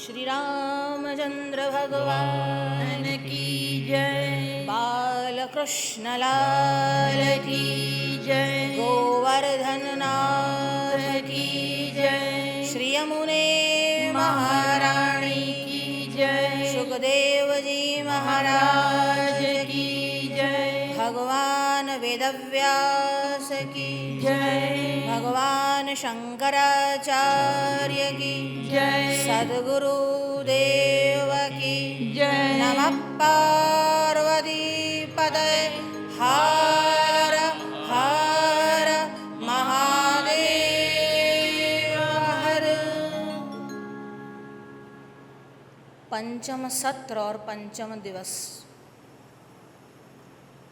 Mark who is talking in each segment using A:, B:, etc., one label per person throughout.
A: श्री रामचंद्र भगवान
B: की जय।
A: बालकृष्ण लाल
B: की जय।
A: गोवर्धन नाथ
B: की जय।
A: श्री यमुने
B: महारानी की जय।
A: सुखदेव जी
B: महाराज की जय।
A: भगवान वेदव्यास की
B: जय।
A: भगवान शंकराचार्य की
B: जय।
A: सद्गुरु देव की
B: जय।
A: नमः पार्वती पतये हर हर महादेव हर। पंचम सत्र और पंचम दिवस।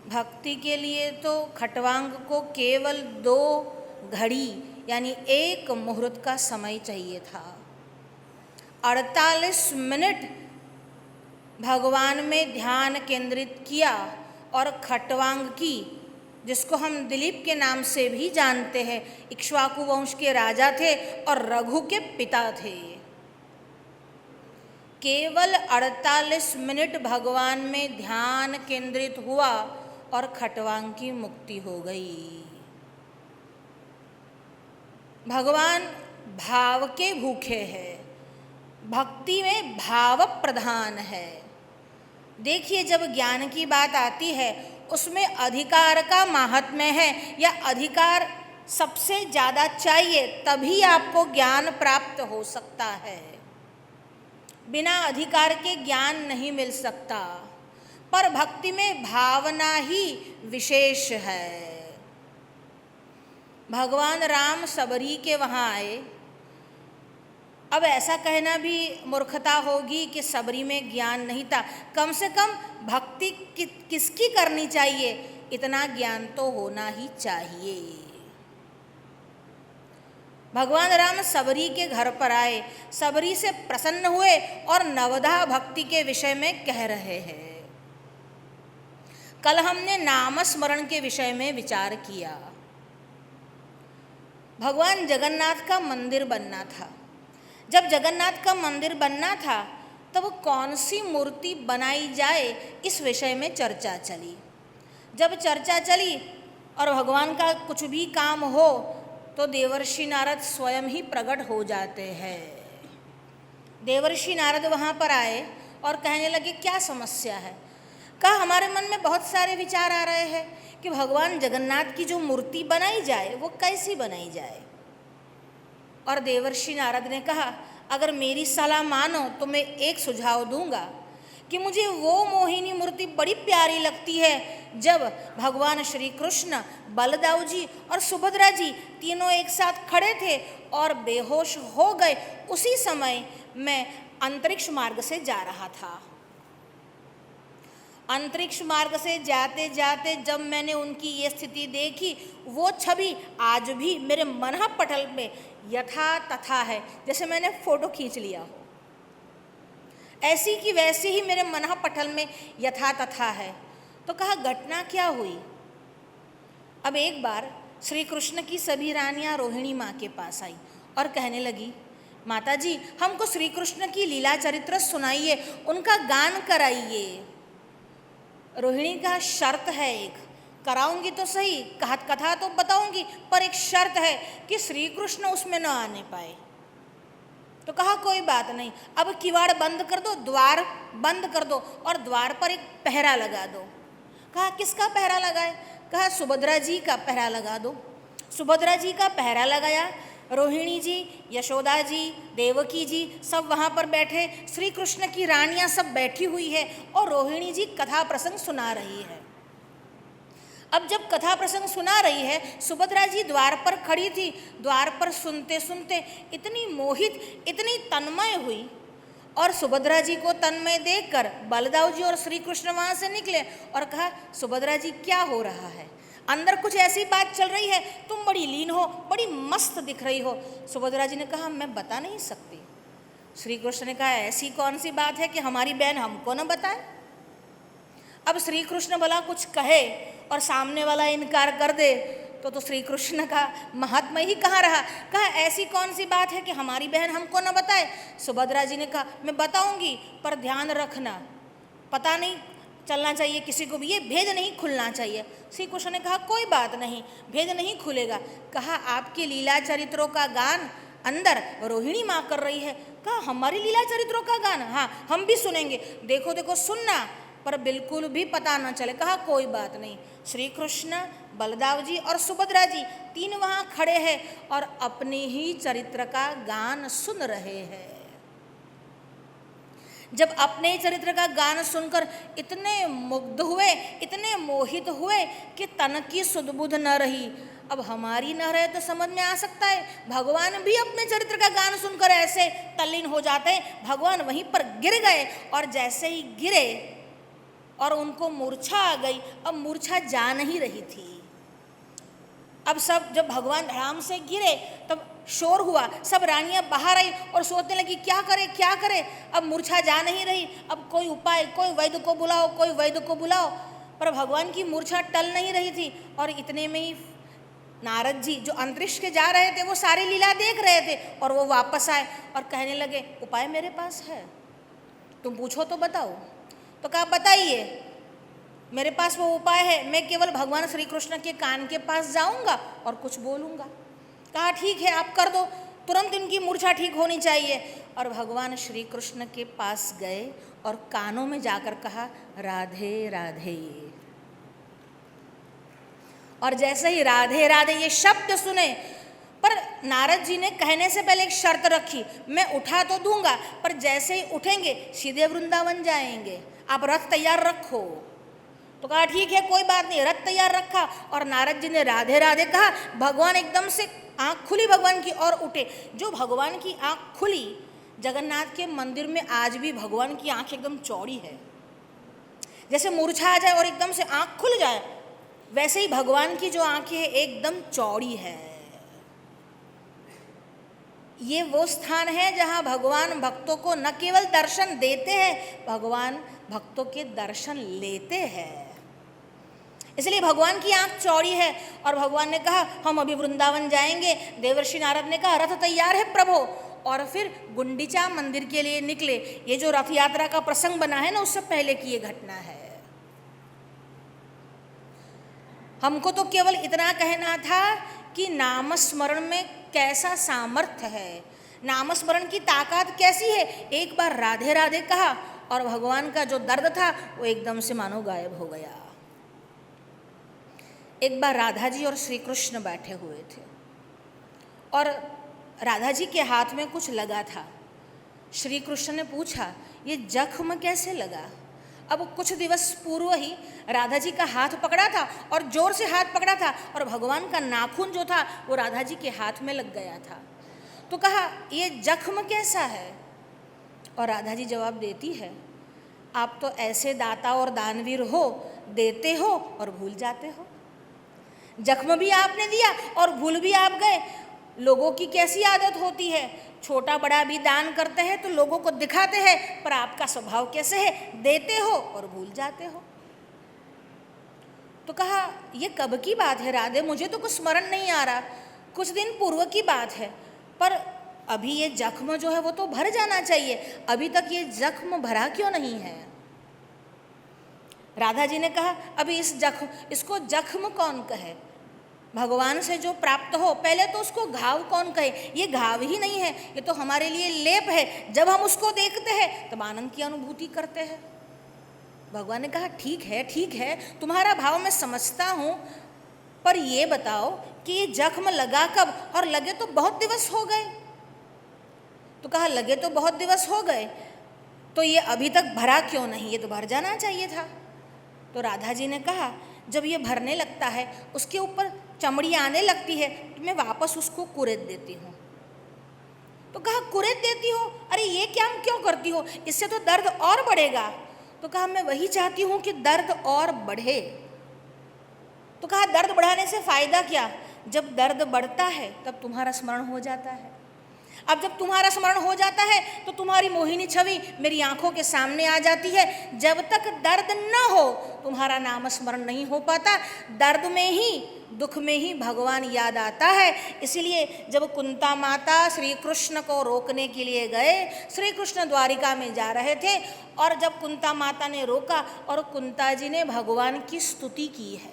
A: भक्ति के लिए तो खटवांग को केवल 2 घड़ी यानी 1 मुहूर्त का समय चाहिए था। 48 मिनट भगवान में ध्यान केंद्रित किया और खटवांग की, जिसको हम दिलीप के नाम से भी जानते हैं, इक्ष्वाकु वंश के राजा थे और रघु के पिता थे। केवल 48 मिनट भगवान में ध्यान केंद्रित हुआ और खटवांग की मुक्ति हो गई। भगवान भाव के भूखे हैं, भक्ति में भाव प्रधान है। देखिए, जब ज्ञान की बात आती है उसमें अधिकार का माहात्म्य है या अधिकार सबसे ज़्यादा चाहिए, तभी आपको ज्ञान प्राप्त हो सकता है। बिना अधिकार के ज्ञान नहीं मिल सकता। पर भक्ति में भावना ही विशेष है। भगवान राम सबरी के वहाँ आए। अब ऐसा कहना भी मूर्खता होगी कि सबरी में ज्ञान नहीं था। कम से कम भक्ति किसकी करनी चाहिए, इतना ज्ञान तो होना ही चाहिए। भगवान राम सबरी के घर पर आए, सबरी से प्रसन्न हुए और नवधा भक्ति के विषय में कह रहे हैं। कल हमने नाम स्मरण के विषय में विचार किया। भगवान जगन्नाथ का मंदिर बनना था। जब जगन्नाथ का मंदिर बनना था तब कौन सी मूर्ति बनाई जाए, इस विषय में चर्चा चली। जब चर्चा चली और भगवान का कुछ भी काम हो तो देवर्षि नारद स्वयं ही प्रकट हो जाते हैं। देवर्षि नारद वहाँ पर आए और कहने लगे, क्या समस्या है? कहा, हमारे मन में बहुत सारे विचार आ रहे हैं कि भगवान जगन्नाथ की जो मूर्ति बनाई जाए वो कैसी बनाई जाए। और देवर्षि नारद ने कहा, अगर मेरी सलाह मानो तो मैं एक सुझाव दूंगा कि मुझे वो मोहिनी मूर्ति बड़ी प्यारी लगती है जब भगवान श्री कृष्ण, बलदाऊ जी और सुभद्रा जी तीनों एक साथ खड़े थे और बेहोश हो गए। उसी समय मैं अंतरिक्ष मार्ग से जा रहा था। अंतरिक्ष मार्ग से जाते जाते जब मैंने उनकी ये स्थिति देखी, वो छवि आज भी मेरे मन पटल में यथा तथा है, जैसे मैंने फोटो खींच लिया हो। ऐसी की वैसी ही मेरे मन पटल में यथा तथा है। तो कहा, घटना क्या हुई? अब एक बार श्री कृष्ण की सभी रानियां रोहिणी माँ के पास आई और कहने लगी, माता जी, हमको श्री कृष्ण की लीला चरित्र सुनाइए, उनका गान कराइए। रोहिणी का शर्त है एक, कराऊंगी तो सही, कथा तो बताऊंगी, पर एक शर्त है कि श्री कृष्ण उसमें न आने पाए। तो कहा, कोई बात नहीं, अब किवाड़ बंद कर दो, द्वार बंद कर दो और द्वार पर एक पहरा लगा दो। कहा, किसका पहरा लगाए? कहा, सुभद्रा जी का पहरा लगा दो। सुभद्रा जी का पहरा लगाया। रोहिणी जी, यशोदा जी, देवकी जी सब वहाँ पर बैठे। श्री कृष्ण की रानियाँ सब बैठी हुई है और रोहिणी जी कथा प्रसंग सुना रही है। अब जब कथा प्रसंग सुना रही है, सुभद्रा जी द्वार पर खड़ी थी। द्वार पर सुनते सुनते इतनी मोहित, इतनी तन्मय हुई और सुभद्रा जी को तन्मय देखकर बलदाऊ जी और श्री कृष्ण वहाँ से निकले और कहा, सुभद्रा जी, क्या हो रहा है? अंदर कुछ ऐसी बात चल रही है, तुम बड़ी लीन हो, बड़ी मस्त दिख रही हो। सुभद्रा जी ने कहा, मैं बता नहीं सकती। श्री कृष्ण ने कहा, ऐसी कौन सी बात है कि हमारी बहन हमको न बताए? अब श्री कृष्ण भला कुछ कहे और सामने वाला इनकार कर दे तो श्री कृष्ण का महात्मा ही कहाँ रहा। कहा ऐसी कौन सी बात है कि हमारी बहन हमको न बताए। सुभद्रा जी ने कहा मैं बताऊंगी, पर ध्यान रखना, पता नहीं चलना चाहिए किसी को भी, ये भेद नहीं खुलना चाहिए। श्री कृष्ण ने कहा कोई बात नहीं, भेद नहीं खुलेगा। कहा आपके लीला चरित्रों का गान अंदर रोहिणी माँ कर रही है। कहा हमारी लीला चरित्रों का गान, हाँ हम भी सुनेंगे। देखो देखो सुनना, पर बिल्कुल भी पता न चले। कहा कोई बात नहीं। श्री कृष्ण, बलदाव जी और सुभद्रा जी तीन वहाँ खड़े हैं और अपने ही चरित्र का गान सुन रहे हैं। जब अपने चरित्र का गान सुनकर इतने मुग्ध हुए, इतने मोहित हुए कि तन की सुध-बुध न रही। अब हमारी न रहे तो समझ में आ सकता है, भगवान भी अपने चरित्र का गान सुनकर ऐसे तल्लीन हो जाते हैं। भगवान वहीं पर गिर गए और जैसे ही गिरे और उनको मूर्छा आ गई। अब मूर्छा जा नहीं रही थी। अब सब जब भगवान धड़ाम से गिरे तब शोर हुआ, सब रानियां बाहर आई और सोचने लगी क्या करे क्या करे। अब मूर्छा जा नहीं रही, अब कोई उपाय, कोई वैद्य को बुलाओ, कोई वैद्य को बुलाओ। पर भगवान की मूर्छा टल नहीं रही थी। और इतने में ही नारद जी जो अंतरिक्ष के जा रहे थे वो सारी लीला देख रहे थे और वो वापस आए और कहने लगे उपाय मेरे पास है, तुम पूछो तो बताओ। तो कहा बताइए, मेरे पास वो उपाय है, मैं केवल भगवान श्री कृष्ण के कान के पास जाऊंगा और कुछ बोलूंगा। कहा ठीक है आप कर दो, तुरंत इनकी मूर्छा ठीक होनी चाहिए। और भगवान श्री कृष्ण के पास गए और कानों में जाकर कहा राधे राधे। और जैसे ही राधे राधे ये शब्द सुने, पर नारद जी ने कहने से पहले एक शर्त रखी, मैं उठा तो दूंगा पर जैसे ही उठेंगे सीधे वृंदावन जाएंगे, आप रथ तैयार रखो। तो कहा ठीक है कोई बात नहीं, रथ तैयार रखा और नारद जी ने राधे राधे कहा। भगवान एकदम से आंख खुली भगवान की और उठे। जो भगवान की आंख खुली, जगन्नाथ के मंदिर में आज भी भगवान की आंख एकदम चौड़ी है। जैसे मूर्छा आ जाए और एकदम से आंख खुल जाए, वैसे ही भगवान की जो आंखें है एकदम चौड़ी है। ये वो स्थान है जहाँ भगवान भक्तों को न केवल दर्शन देते हैं, भगवान भक्तों के दर्शन लेते हैं। इसलिए भगवान की आंख चौड़ी है। और भगवान ने कहा हम अभी वृंदावन जाएंगे। देवर्षि नारद ने कहा रथ तैयार है प्रभु। और फिर गुंडीचा मंदिर के लिए निकले। ये जो रथ यात्रा का प्रसंग बना है ना, उससे पहले की ये घटना है। हमको तो केवल इतना कहना था कि नामस्मरण में कैसा सामर्थ्य है, नामस्मरण की ताकत कैसी है। एक बार राधे राधे कहा और भगवान का जो दर्द था वो एकदम से मानो गायब हो गया। एक बार राधा जी और श्री कृष्ण बैठे हुए थे और राधा जी के हाथ में कुछ लगा था। श्री कृष्ण ने पूछा ये जख्म कैसे लगा। अब कुछ दिवस पूर्व ही राधा जी का हाथ पकड़ा था और जोर से हाथ पकड़ा था और भगवान का नाखून जो था वो राधा जी के हाथ में लग गया था। तो कहा ये जख्म कैसा है। और राधा जी जवाब देती है आप तो ऐसे दाता और दानवीर हो, देते हो और भूल जाते हो। जख्म भी आपने दिया और भूल भी आप गए। लोगों की कैसी आदत होती है, छोटा बड़ा भी दान करते हैं तो लोगों को दिखाते हैं, पर आपका स्वभाव कैसे है, देते हो और भूल जाते हो। तो कहा ये कब की बात है राधे, मुझे तो कुछ स्मरण नहीं आ रहा, कुछ दिन पूर्व की बात है। पर अभी ये जख्म जो है वो तो भर जाना चाहिए, अभी तक ये जख्म भरा क्यों नहीं है। राधा जी ने कहा अभी इसको जख्म कौन कहे, भगवान से जो प्राप्त हो पहले तो उसको घाव कौन कहे। ये घाव ही नहीं है, ये तो हमारे लिए लेप है। जब हम उसको देखते हैं तब आनंद की अनुभूति करते हैं। भगवान ने कहा ठीक है तुम्हारा भाव मैं समझता हूँ, पर ये बताओ कि ये जख्म लगा कब, और लगे तो बहुत दिवस हो गए। तो कहा लगे तो बहुत दिवस हो गए, तो ये अभी तक भरा क्यों नहीं, ये तो भर जाना चाहिए था। तो राधा जी ने कहा जब ये भरने लगता है, उसके ऊपर चमड़ी आने लगती है, तो मैं वापस उसको कुरेद देती हूँ। तो कहा कुरेद देती हो, अरे ये क्या क्यों करती हो, इससे तो दर्द और बढ़ेगा। तो कहा मैं वही चाहती हूँ कि दर्द और बढ़े। तो कहा दर्द बढ़ाने से फायदा क्या, जब दर्द बढ़ता है तब तुम्हारा स्मरण हो जाता है। अब जब तुम्हारा स्मरण हो जाता है तो तुम्हारी मोहिनी छवि मेरी आंखों के सामने आ जाती है। जब तक दर्द न हो तुम्हारा नाम स्मरण नहीं हो पाता। दर्द में ही, दुख में ही भगवान याद आता है। इसीलिए जब कुंता माता श्री कृष्ण को रोकने के लिए गए, श्री कृष्ण द्वारिका में जा रहे थे, और जब कुंता माता ने रोका और कुंता जी ने भगवान की स्तुति की है।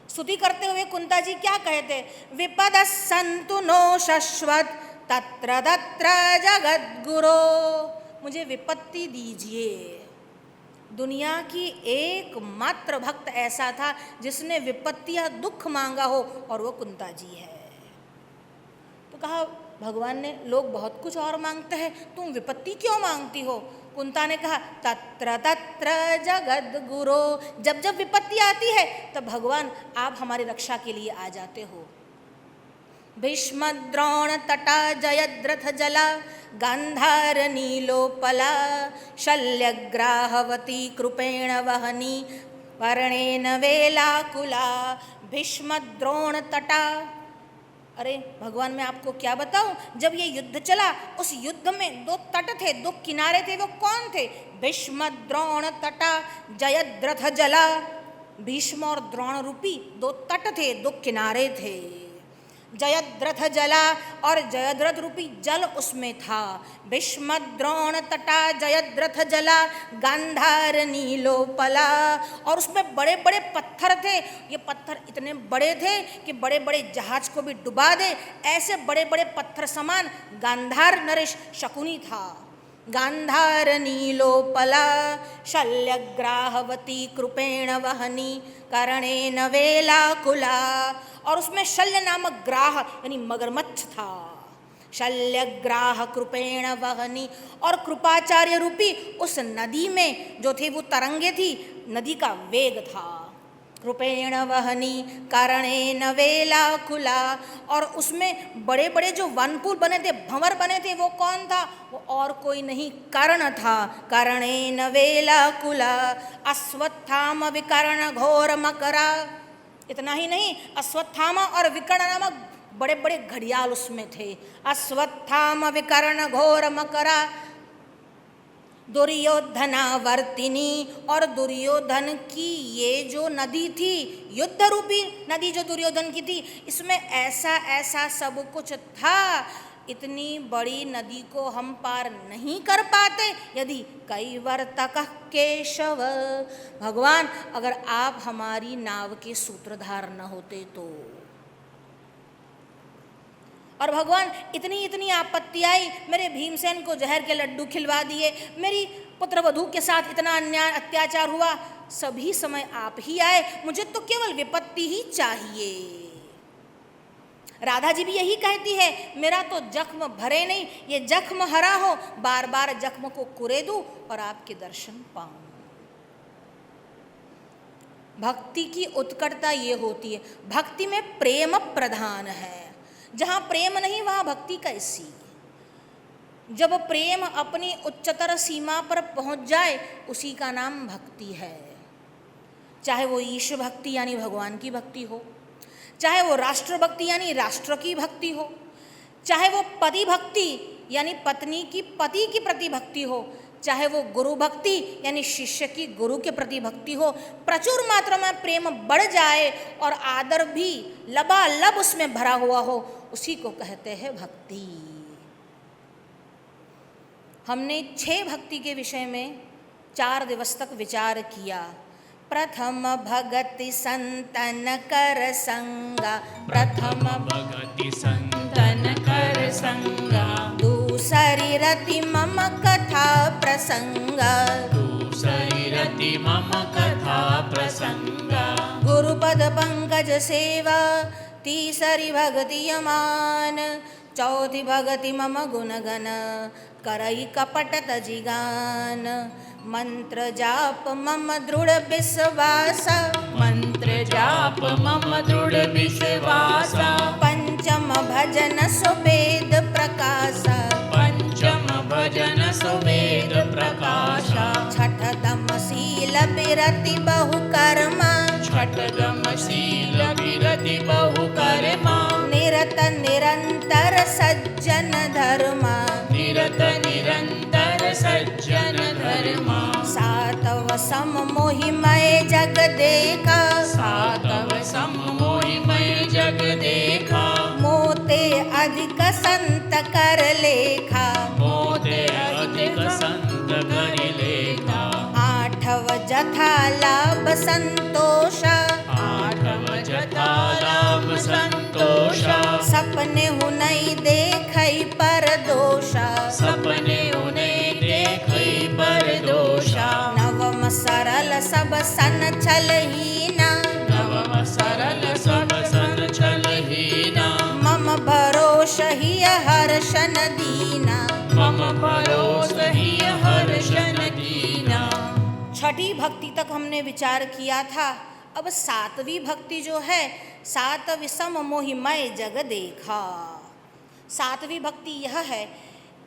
A: स्तुति करते हुए कुंता जी क्या कहते? विपद संतु नो शश्वत तत्र तत्र जगद्गुरो। मुझे विपत्ति दीजिए। दुनिया की एकमात्र भक्त ऐसा था जिसने विपत्ति या दुख मांगा हो, और वो कुंता जी है। तो कहा भगवान ने, लोग बहुत कुछ और मांगते हैं, तुम विपत्ति क्यों मांगती हो? कुंता ने कहा तत्र तत्र जगद गुरो। जब जब विपत्ति आती है तब भगवान आप हमारी रक्षा के लिए आ जाते हो। भीष्म द्रोण तटा जयद्रथ जला गांधार नीलोपला शल्यग्राहवती कृपेण वहनी वर्णेन वेलाकुला। भीष्म द्रोण तटा, अरे भगवान मैं आपको क्या बताऊं, जब ये युद्ध चला उस युद्ध में दो तट थे, दो किनारे थे। वो कौन थे? भीष्म द्रोण तटा जयद्रथ जला। भीष्म और द्रोण रूपी दो तट थे, दो किनारे थे। जयद्रथ जला, और जयद्रथ रूपी जल उसमें था। भीष्म द्रोण तटा जयद्रथ जला गांधार नीलोपला, और उसमें बड़े बड़े पत्थर थे। ये पत्थर इतने बड़े थे कि बड़े बड़े जहाज को भी डुबा दे, ऐसे बड़े बड़े पत्थर समान गांधार नरेश शकुनी था। गांधार नीलोपला शल्यग्राहवती कृपेण वहनी करणेन वेलाकुला, और उसमें शल्य नामक ग्राह यानी मगरमच्छ था। शल्यग्राह कृपेण वहनी, और कृपाचार्य रूपी उस नदी में जो थे वो तरंगे थी, नदी का वेग था। कृपेण वहनी कारणेन वेलाकुला, और उसमें बड़े बड़े जो वनपुर बने थे, भंवर बने थे, वो कौन था? वो और कोई नहीं, कर्ण था। कारणेन वेलाकुला अश्वत्थाम विकर्ण घोर मकरा। इतना ही नहीं, अश्वत्थामा और विकर्ण नामक बड़े बड़े घड़ियाल उसमें थे। अश्वत्थाम विकर्ण घोर मकरा दुर्योधनावर्तिनी, और दुर्योधन की ये जो नदी थी, युद्ध रूपी नदी जो दुर्योधन की थी, इसमें ऐसा ऐसा सब कुछ था। इतनी बड़ी नदी को हम पार नहीं कर पाते यदि कैवर्तक केशव। भगवान अगर आप हमारी नाव के सूत्रधार न होते तो। और भगवान इतनी इतनी आपत्ति आई, मेरे भीमसेन को जहर के लड्डू खिलवा दिए, मेरी पुत्रवधू के साथ इतना अन्याय अत्याचार हुआ, सभी समय आप ही आए, मुझे तो केवल विपत्ति ही चाहिए। राधा जी भी यही कहती है, मेरा तो जख्म भरे नहीं, ये जख्म हरा हो, बार बार जख्म को कुरे दूं और आपके दर्शन पाऊं। भक्ति की उत्कटता ये होती है, भक्ति में प्रेम प्रधान है। जहाँ प्रेम नहीं वहाँ भक्ति कैसी। जब प्रेम अपनी उच्चतर सीमा पर पहुँच जाए उसी का नाम भक्ति है। चाहे वो ईश भक्ति यानी भगवान की भक्ति हो, चाहे वो राष्ट्र भक्ति यानी राष्ट्र की भक्ति हो, चाहे वो पति भक्ति यानी पत्नी की पति की प्रति भक्ति हो, चाहे वो गुरु भक्ति यानी शिष्य की गुरु के प्रति भक्ति हो, प्रचुर मात्रा में प्रेम बढ़ जाए और आदर भी लबालब उसमें भरा हुआ हो, उसी को कहते हैं भक्ति। हमने 6 भक्ति के विषय में 4 दिवस तक विचार किया। प्रथम भगति संतन कर संगा, प्रथम
B: भगति संतन कर संगा,
A: दूसरी रति मम कथा प्रसंगा,
B: दूसरी रति मम कथा प्रसंगा,
A: गुरुपद पंकज सेवा, तीसरी भगति यमान, चौथी भगति मम गुणगण, करई कपट तजिगान, मंत्र जाप मम दृढ़ विश्वास,
B: मंत्र जाप मम दृढ़ विश्वास,
A: पंचम भजन सुवेद प्रकाश,
B: पंचम भजन सुवेद प्रकाश,
A: छठतम शील विरति बहु कर्मा,
B: छठदम शील विरति बहु कर्मा,
A: निरत निरत निरंतर सज्जन धर्म,
B: निरत निरंतर सज्जन धर्मा,
A: सातव सम मोहिमय जग देखा,
B: सातव सम मोहिमय जग देखा,
A: मोते अधिक संत कर लेखा,
B: मोते अधिक संत कर लेखा,
A: आठव जथा लाभ संतोष,
B: आठव जथा लाभ संतोष,
A: सपने हुनई देखई पर दोषा,
B: सपने उन्हें देखई पर दोषा,
A: नवम सरल सब सन छलहीना,
B: नवम सरल सब सन छलहीना,
A: मम भरोस ही हर्षन दीना।
B: मम भरोस ही हर्षन दीना।
A: छठी भक्ति तक हमने विचार किया था। अब सातवीं भक्ति जो है, सात विषम मोहिमय जग देखा। सातवीं भक्ति यह है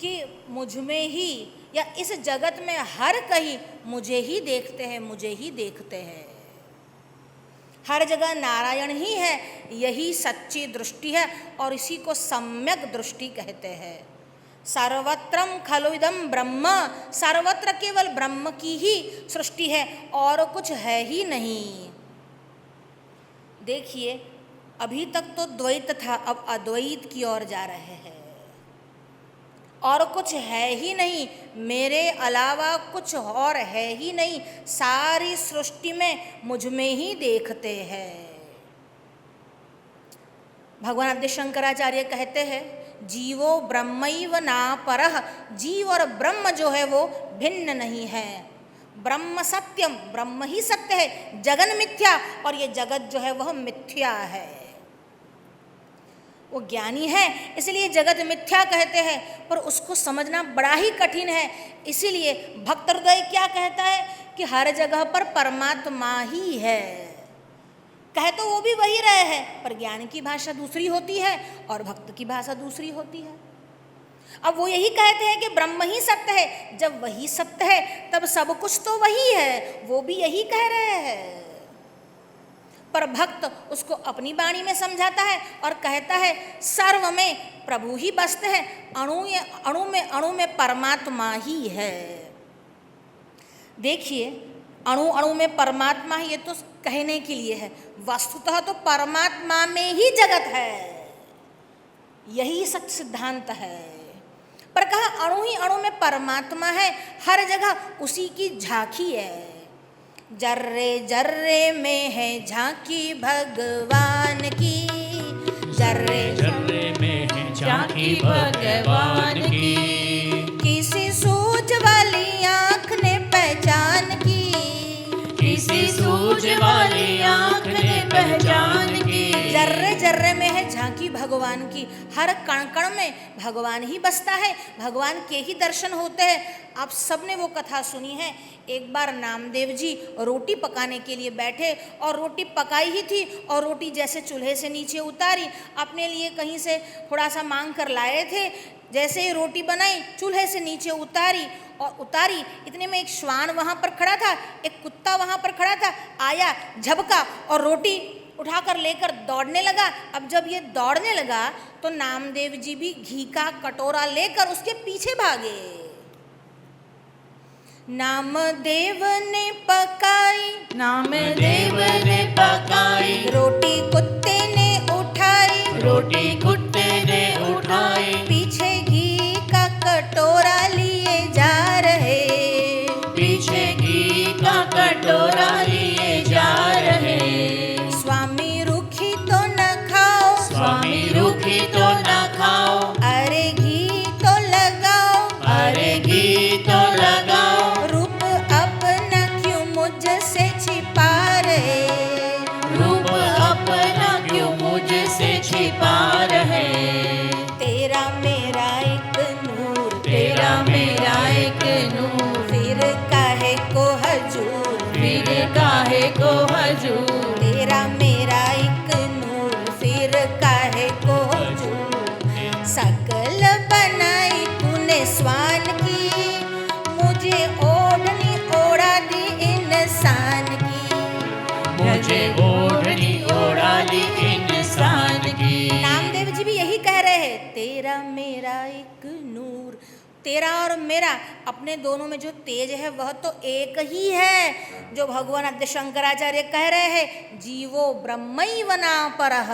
A: कि मुझ में ही या इस जगत में हर कहीं मुझे ही देखते हैं, मुझे ही देखते हैं। हर जगह नारायण ही है, यही सच्ची दृष्टि है और इसी को सम्यक दृष्टि कहते हैं। सर्वत्रम खलु इदं ब्रह्म, सर्वत्र केवल ब्रह्म की ही सृष्टि है और कुछ है ही नहीं। देखिए, अभी तक तो द्वैत था, अब अद्वैत की ओर जा रहे हैं। और कुछ है ही नहीं, मेरे अलावा कुछ और है ही नहीं, सारी सृष्टि में मुझ में ही देखते हैं। भगवान आद्य शंकराचार्य कहते हैं, जीवो ब्रह्मैव ना परः, जीव और ब्रह्म जो है वो भिन्न नहीं है। ब्रह्म सत्यम, ब्रह्म ही सत्य है, जगन मिथ्या, और ये जगत जो है वह मिथ्या है। वो ज्ञानी है इसलिए जगत मिथ्या कहते हैं, पर उसको समझना बड़ा ही कठिन है। इसीलिए भक्त हृदय क्या कहता है कि हर जगह पर परमात्मा ही है। कहे तो वो भी वही रहे हैं, पर ज्ञान की भाषा दूसरी होती है और भक्त की भाषा दूसरी होती है। अब वो यही कहते हैं कि ब्रह्म ही सत्य है। जब वही सत्य है तब सब कुछ तो वही है, वो भी यही कह रहे हैं। पर भक्त उसको अपनी वाणी में समझाता है और कहता है, सर्व में प्रभु ही बसते हैं, अणु में परमात्मा ही है। देखिए, अणु अणु में परमात्मा है, ये तो कहने के लिए है, वस्तुतः तो परमात्मा में ही जगत है, यही सच सिद्धांत है। पर कहा अणु ही अणु में परमात्मा है, हर जगह उसी की झांकी है। जर्रे जर्रे में है झांकी भगवान की, जर्रे
B: जर्रे में है झांकी भगवान की,
A: किसी सूझ वाली आँख ने पहचान की,
B: किसी सूझ वाली आँख ने पहचान की।
A: जर्रे जर्रे में है झांकी भगवान की, हर कण कण में भगवान ही बसता है, भगवान के ही दर्शन होते हैं। आप सबने वो कथा सुनी है। एक बार नामदेव जी रोटी पकाने के लिए बैठे और रोटी पकाई ही थी और रोटी जैसे चूल्हे से नीचे उतारी, अपने लिए कहीं से थोड़ा सा मांग कर लाए थे। जैसे ही रोटी बनाई, चूल्हे से नीचे उतारी, इतने में एक श्वान वहाँ पर खड़ा था, एक कुत्ता वहाँ पर खड़ा था, आया, झपका और रोटी उठाकर लेकर दौड़ने लगा। अब जब ये दौड़ने लगा तो नामदेव जी भी घी का कटोरा लेकर उसके पीछे भागे। नामदेव ने पकाई,
B: नामदेव ने पकाई,
A: रोटी कुत्ते ने उठाई,
B: रोटी कुत्ते ने उठाई,
A: पीछे घी का कटोरा लिए जा रहे,
B: पीछे घी का कटोरा लिए जा रहे।
A: स्वामी रूखी तो न खाओ,
B: स्वामी रूखी तो न खाओ,
A: अरे घी तो लगाओ,
B: अरे घी तो लगाओ,
A: रूप अपना क्यों मुझसे छिपा रहे,
B: रूप अपना क्यों मुझसे छिपा रहे।
A: तेरा मेरा एक नूर,
B: तेरा मेरा एक नूर,
A: फिर काहे को हजूर,
B: फिर काहे को हजूर।
A: तेरा मेरा एक नूर, फिर काहे को हजूर। सकल बनाई तूने स्वान की, मुझे ओढ़नी ओढ़ा दी इंसान की,
B: मुझे ओढ़नी ओढ़ा ली इंसान की।
A: नामदेव जी भी यही कह तेरा और मेरा अपने दोनों में जो तेज है वह तो एक ही है, जो भगवान आद्य शंकराचार्य कह रहे हैं जीवो ब्रह्मैव नापरः।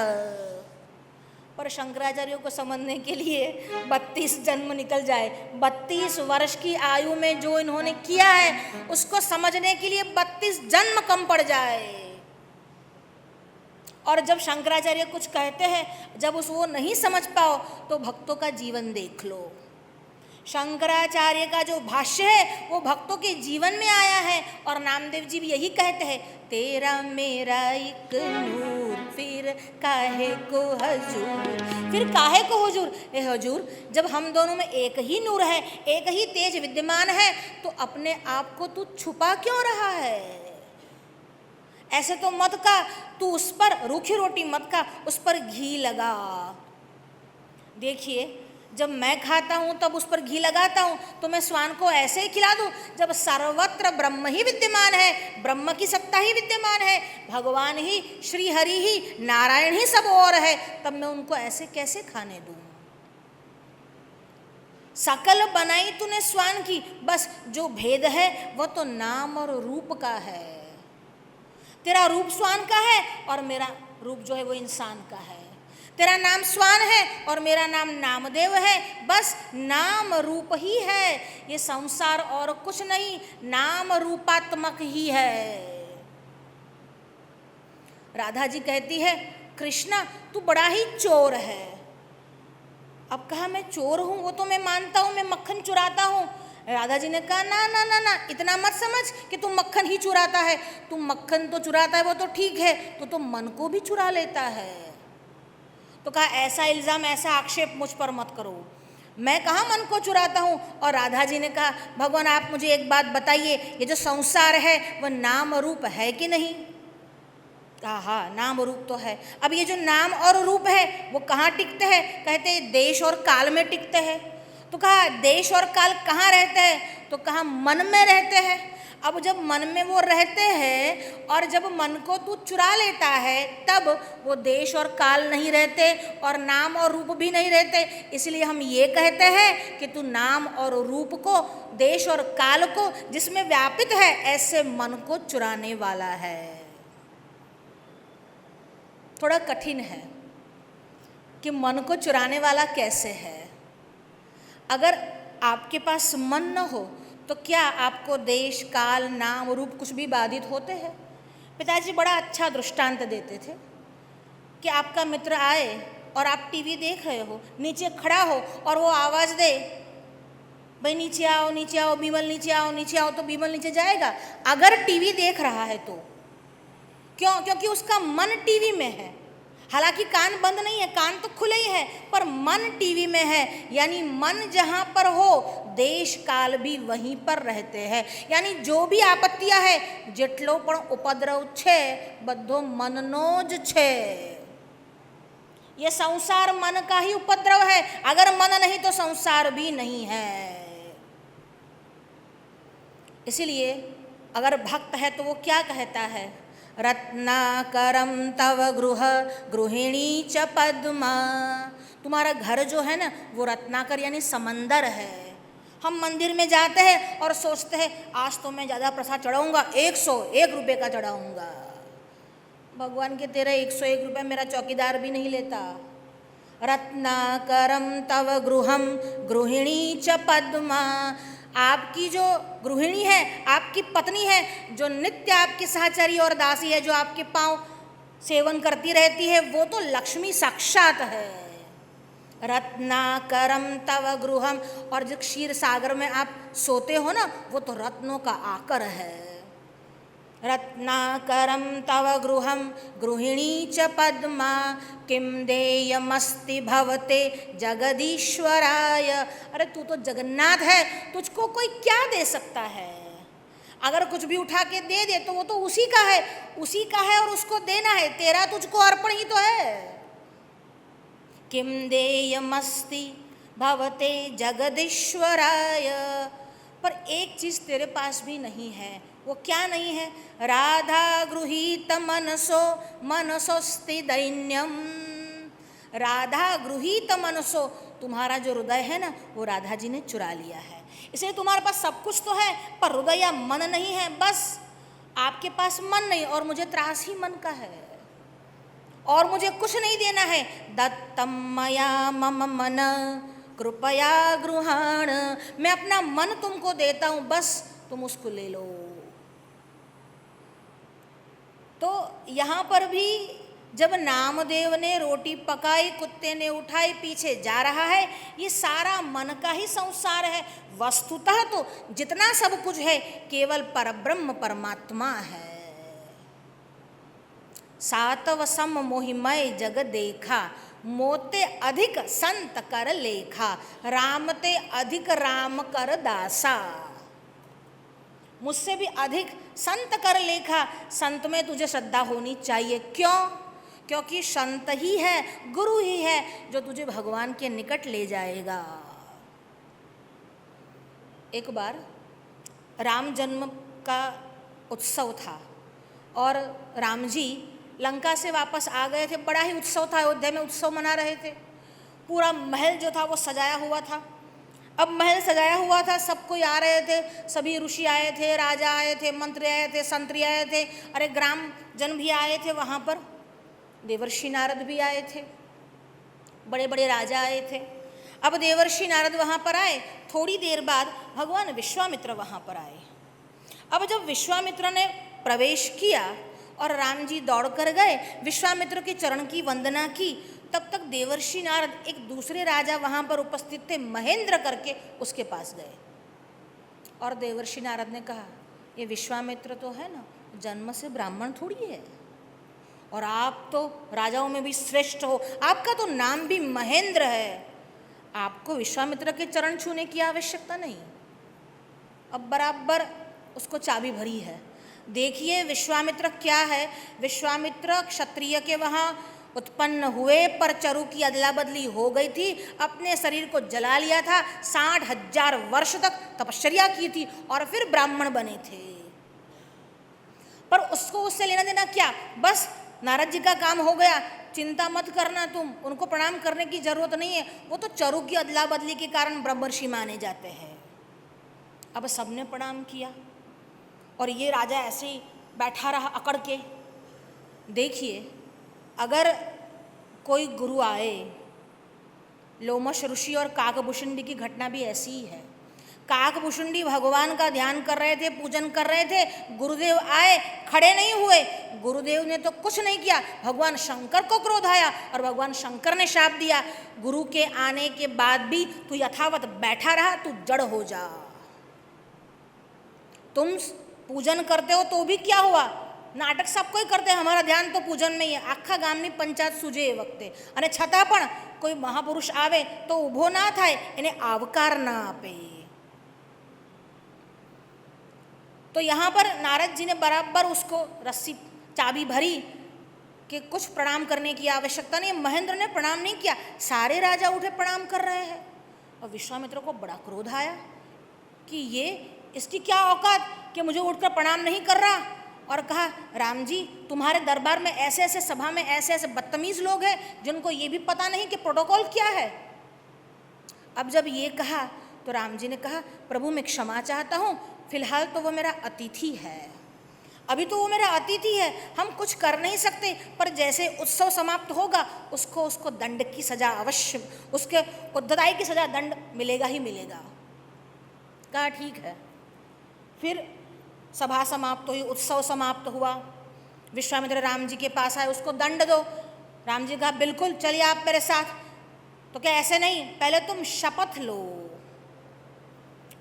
A: पर शंकराचार्यों को समझने के लिए 32 जन्म निकल जाए, 32 वर्ष की आयु में जो इन्होंने किया है उसको समझने के लिए 32 जन्म कम पड़ जाए। और जब शंकराचार्य कुछ कहते हैं, जब उस वो नहीं समझ पाओ तो भक्तों का जीवन देख लो। शंकराचार्य का जो भाष्य है वो भक्तों के जीवन में आया है, और नामदेव जी भी यही कहते हैं तेरा मेरा एक नूर फिर काहे को हजूर, फिर काहे को हुजूर। ए हुजूर, जब हम दोनों में एक ही नूर है, एक ही तेज विद्यमान है, तो अपने आप को तू छुपा क्यों रहा है? ऐसे तो मत का, तू उस पर रूखी रोटी मत का, उस पर घी लगा। देखिए, जब मैं खाता हूँ तब उस पर घी लगाता हूँ, तो मैं स्वान को ऐसे ही खिला दूँ? जब सर्वत्र ब्रह्म ही विद्यमान है, ब्रह्म की सत्ता ही विद्यमान है, भगवान ही, श्री हरि ही, नारायण ही सब और है, तब मैं उनको ऐसे कैसे खाने दूँ? सकल बनाई तूने स्वान की, बस जो भेद है वह तो नाम और रूप का है। तेरा रूप स्वान का है और मेरा रूप जो है वो इंसान का है। तेरा नाम स्वान है और मेरा नाम नामदेव है, बस नाम रूप ही है। ये संसार और कुछ नहीं, नाम रूपात्मक ही है। राधा जी कहती है कृष्णा तू बड़ा ही चोर है। अब कहा मैं चोर हूं, वो तो मैं मानता हूं, मैं मक्खन चुराता हूं। राधा जी ने कहा ना ना ना ना, इतना मत समझ कि तू मक्खन ही चुराता है। तू मक्खन तो चुराता है वो तो ठीक है, तो मन को भी चुरा लेता है। तो कहा ऐसा इल्ज़ाम, ऐसा आक्षेप मुझ पर मत करो, मैं कहाँ मन को चुराता हूँ। और राधा जी ने कहा भगवान आप मुझे एक बात बताइए, ये जो संसार है वह नाम रूप है कि नहीं? कहा हाँ नाम रूप तो है। अब ये जो नाम और रूप है वो कहाँ टिकते हैं? कहते हैं देश और काल में टिकते हैं। तो कहा देश और काल कहाँ रहते हैं? तो कहा मन में रहते हैं। अब जब मन में वो रहते हैं और जब मन को तू चुरा लेता है, तब वो देश और काल नहीं रहते और नाम और रूप भी नहीं रहते। इसलिए हम ये कहते हैं कि तू नाम और रूप को, देश और काल को जिसमें व्यापित है, ऐसे मन को चुराने वाला है। थोड़ा कठिन है कि मन को चुराने वाला कैसे है। अगर आपके पास मन न हो तो क्या आपको देश काल नाम रूप कुछ भी बाधित होते हैं? पिताजी बड़ा अच्छा दृष्टांत देते थे कि आपका मित्र आए और आप टीवी देख रहे हो, नीचे खड़ा हो और वो आवाज़ दे भाई नीचे आओ नीचे आओ, बीमल नीचे आओ नीचे आओ, तो बीमल नीचे जाएगा अगर टीवी देख रहा है तो। क्यों? क्योंकि उसका मन टीवी में है। हालांकि कान बंद नहीं है, कान तो खुले ही है, पर मन टीवी में है। यानी मन जहाँ पर हो देश काल भी वहीं पर रहते हैं। यानी जो भी आपत्तियाँ है, जेटलो पण उपद्रव छे बद्धो मननोज छे। ये संसार मन का ही उपद्रव है। अगर मन नहीं तो संसार भी नहीं है। इसीलिए अगर भक्त है तो वो क्या कहता है? रत्नाकरम तव गृह गृहिणी च पद्मा। तुम्हारा घर जो है ना वो रत्नाकर यानी समंदर है। हम मंदिर में जाते हैं और सोचते हैं आज तो मैं ज़्यादा प्रसाद चढ़ाऊँगा, 101 रुपये का चढ़ाऊँगा। भगवान के तेरे 101 रुपये मेरा चौकीदार भी नहीं लेता। रत्नाकरम तव गृहम गृहिणी च पद्मा। आपकी जो गृहिणी है, आपकी पत्नी है, जो नित्य आपकी सहचरी और दासी है, जो आपके पांव सेवन करती रहती है, वो तो लक्ष्मी साक्षात है। रत्नाकरम तव गृहम। और जो क्षीर सागर में आप सोते हो ना, वो तो रत्नों का आकर है। रत्नाकरम तव गृहम गृहिणी च पद्मा। किम देयमस्ति भवते जगदीश्वराय। अरे तू तो जगन्नाथ है, तुझको कोई क्या दे सकता है? अगर कुछ भी उठा के दे दे तो वो तो उसी का है, उसी का है और उसको देना है। तेरा तुझको अर्पण ही तो है। किम देयमस्ति भवते जगदीश्वराय। पर एक चीज़ तेरे पास भी नहीं है। वो क्या नहीं है? राधा गृहीत मनसो मनसोस्ति दैन्यम। राधा गृहीत मनसो, तुम्हारा जो हृदय है ना वो राधा जी ने चुरा लिया है। इसलिए तुम्हारे पास सब कुछ तो है पर हृदय या मन नहीं है। बस आपके पास मन नहीं और मुझे त्रास ही मन का है और मुझे कुछ नहीं देना है। दत्तम मया मम मन कृपया गृहाण, मैं अपना मन तुमको देता हूं, बस तुम उसको ले लो। तो यहाँ पर भी जब नामदेव ने रोटी पकाई, कुत्ते ने उठाई, पीछे जा रहा है, ये सारा मन का ही संसार है। वस्तुतः तो जितना सब कुछ है केवल परब्रह्म परमात्मा है। सातव सम मोहिमय जग देखा, मोते अधिक संत कर लेखा, रामते अधिक राम कर दासा। मुझसे भी अधिक संत कर लेखा। संत में तुझे श्रद्धा होनी चाहिए। क्यों? क्योंकि संत ही है, गुरु ही है जो तुझे भगवान के निकट ले जाएगा। एक बार राम जन्म का उत्सव था और राम जी लंका से वापस आ गए थे। बड़ा ही उत्सव था, अयोध्या में उत्सव मना रहे थे। पूरा महल जो था वो सजाया हुआ था। अब महल सजाया हुआ था, सब कोई आ रहे थे, सभी ऋषि आए थे, राजा आए थे, मंत्री आए थे, संतरी आए थे, अरे ग्राम जन भी आए थे, वहाँ पर देवर्षि नारद भी आए थे, बड़े बड़े राजा आए थे। अब देवर्षि नारद वहाँ पर आए, थोड़ी देर बाद भगवान विश्वामित्र वहाँ पर आए। अब जब विश्वामित्र ने प्रवेश किया और राम जी दौड़ कर गए, विश्वामित्र के चरण की वंदना की, तब तक देवर्षि नारद एक दूसरे राजा वहाँ पर उपस्थित थे, महेंद्र करके, उसके पास गए और देवर्षि नारद ने कहा, ये विश्वामित्र तो है ना, जन्म से ब्राह्मण थोड़ी है और आप तो राजाओं में भी श्रेष्ठ हो, आपका तो नाम भी महेंद्र है, आपको विश्वामित्र के चरण छूने की आवश्यकता नहीं। अब बराबर उसको चाबी भरी है। देखिए विश्वामित्र क्या है। विश्वामित्र क्षत्रिय के वहाँ उत्पन्न हुए पर चरु की अदला बदली हो गई थी, अपने शरीर को जला लिया था, 60,000 वर्ष तक तपश्चर्या की थी और फिर ब्राह्मण बने थे। पर उसको उससे लेना देना क्या? बस नारद जी का काम हो गया, चिंता मत करना तुम, उनको प्रणाम करने की जरूरत नहीं है, वो तो चरु की अदला बदली के कारण ब्रह्मर्षि माने जाते हैं। अब सबने प्रणाम किया और ये राजा ऐसे ही बैठा रहा अकड़ के। देखिए अगर कोई गुरु आए, लोमश ऋषि और काकभूषुंडी की घटना भी ऐसी ही है। काकभूषुंडी भगवान का ध्यान कर रहे थे, पूजन कर रहे थे, गुरुदेव आए, खड़े नहीं हुए। गुरुदेव ने तो कुछ नहीं किया, भगवान शंकर को क्रोध आया और भगवान शंकर ने शाप दिया, गुरु के आने के बाद भी तू यथावत बैठा रहा, तू जड़ हो जा। तुम पूजन करते हो तो भी क्या हुआ, नाटक सब कोई करते हैं, हमारा ध्यान तो पूजन में ही है, आखा गामनी पंचायत सूझे ए वक्ते, અને છતાં પણ કોઈ મહાપુરુષ આવે તો ઊભો ના થાય, એને આવકાર ના આપે। तो यहाँ पर नारद जी ने बराबर उसको रस्सी चाबी भरी कि कुछ प्रणाम करने की आवश्यकता नहीं। महेंद्र ने प्रणाम नहीं किया, सारे राजा उठे प्रणाम कर रहे हैं और विश्वामित्र को बड़ा क्रोध आया कि ये इसकी क्या औकात कि मुझे उठकर प्रणाम नहीं कर रहा। और कहा, राम जी तुम्हारे दरबार में ऐसे ऐसे सभा में ऐसे ऐसे बदतमीज लोग हैं जिनको ये भी पता नहीं कि प्रोटोकॉल क्या है। अब जब ये कहा तो राम जी ने कहा, प्रभु मैं क्षमा चाहता हूँ, फिलहाल तो वो मेरा अतिथि है, अभी तो वो मेरा अतिथि है, हम कुछ कर नहीं सकते, पर जैसे उत्सव समाप्त होगा उसको दंड की सजा अवश्य, उसके उद्धताई की सजा दंड मिलेगा ही मिलेगा। कहा ठीक है। फिर सभा समाप्त हुई, उत्सव समाप्त हुआ, विश्वामित्र राम जी के पास आए, उसको दंड दो। राम जी कहा बिल्कुल चलिए आप मेरे साथ। तो क्या ऐसे नहीं, पहले तुम शपथ लो।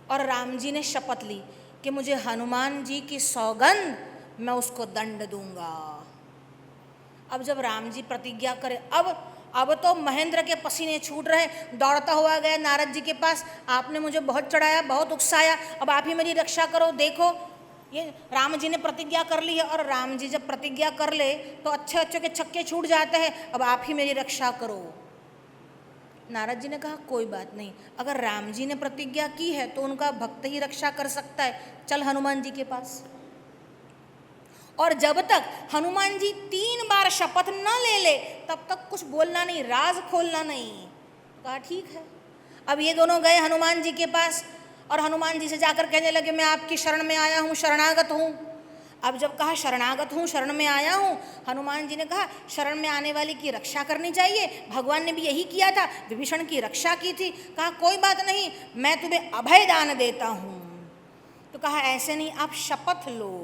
A: और राम जी ने शपथ ली कि मुझे हनुमान जी की सौगंध, मैं उसको दंड दूंगा। अब जब राम जी प्रतिज्ञा करे, अब तो महेंद्र के पसीने छूट रहे, दौड़ता हुआ गया नारद जी के पास, आपने मुझे बहुत चढ़ाया, बहुत उकसाया, अब आप ही मेरी रक्षा करो। देखो ये राम जी ने प्रतिज्ञा कर ली है और राम जी जब प्रतिज्ञा कर ले तो अच्छे अच्छे के छक्के छूट जाते हैं, अब आप ही मेरी रक्षा करो। नारद जी ने कहा कोई बात नहीं, अगर राम जी ने प्रतिज्ञा की है तो उनका भक्त ही रक्षा कर सकता है, चल हनुमान जी के पास। और जब तक हनुमान जी 3 बार शपथ न ले ले तब तक कुछ बोलना नहीं, राज खोलना नहीं। कहा ठीक है। अब ये दोनों गए हनुमान जी के पास और हनुमान जी से जाकर कहने लगे मैं आपकी शरण में आया हूँ, शरणागत हूँ। अब जब कहा शरणागत हूँ, शरण में आया हूँ, हनुमान जी ने कहा शरण में आने वाले की रक्षा करनी चाहिए, भगवान ने भी यही किया था, विभीषण की रक्षा की थी। कहा कोई बात नहीं, मैं तुम्हें अभय दान देता हूँ। तो कहा ऐसे नहीं, आप शपथ लो।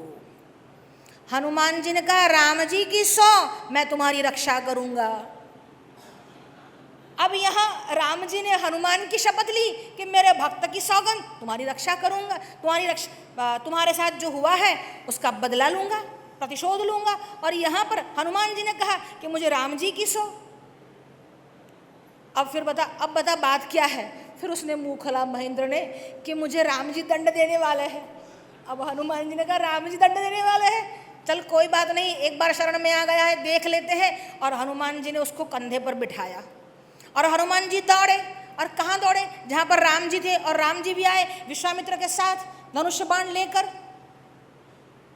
A: हनुमान जी ने कहा राम जी की 100 मैं तुम्हारी रक्षा करूंगा। अब यहाँ राम जी ने हनुमान की शपथ ली कि मेरे भक्त की सौगंध तुम्हारी रक्षा करूंगा, तुम्हारे साथ जो हुआ है उसका बदला लूंगा, प्रतिशोध लूंगा। और यहाँ पर हनुमान जी ने कहा कि मुझे राम जी की 100। अब बता बात क्या है। फिर उसने मुंह खोला महेंद्र ने कि मुझे राम जी दंड देने वाले हैं। अब हनुमान जी ने कहा राम जी दंड देने वाले हैं, चल कोई बात नहीं, एक बार शरण में आ गया है, देख लेते हैं। और हनुमान जी ने उसको कंधे पर बिठाया और हनुमान जी दौड़े। और कहाँ दौड़े? जहाँ पर राम जी थे। और राम जी भी आए विश्वामित्र के साथ धनुष बाण लेकर।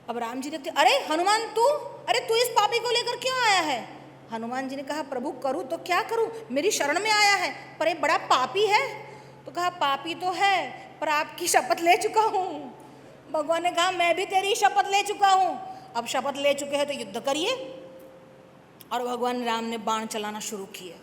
A: अब राम जी देखते, अरे हनुमान तू इस पापी को लेकर क्यों आया है? हनुमान जी ने कहा प्रभु करूँ तो क्या करूँ, मेरी शरण में आया है पर ये बड़ा पापी है। तो कहा पापी तो है पर आपकी शपथ ले चुका हूँ। भगवान ने कहा मैं भी तेरी शपथ ले चुका हूँ, अब शपथ ले चुके हैं तो युद्ध करिए। और भगवान राम ने बाण चलाना शुरू किए।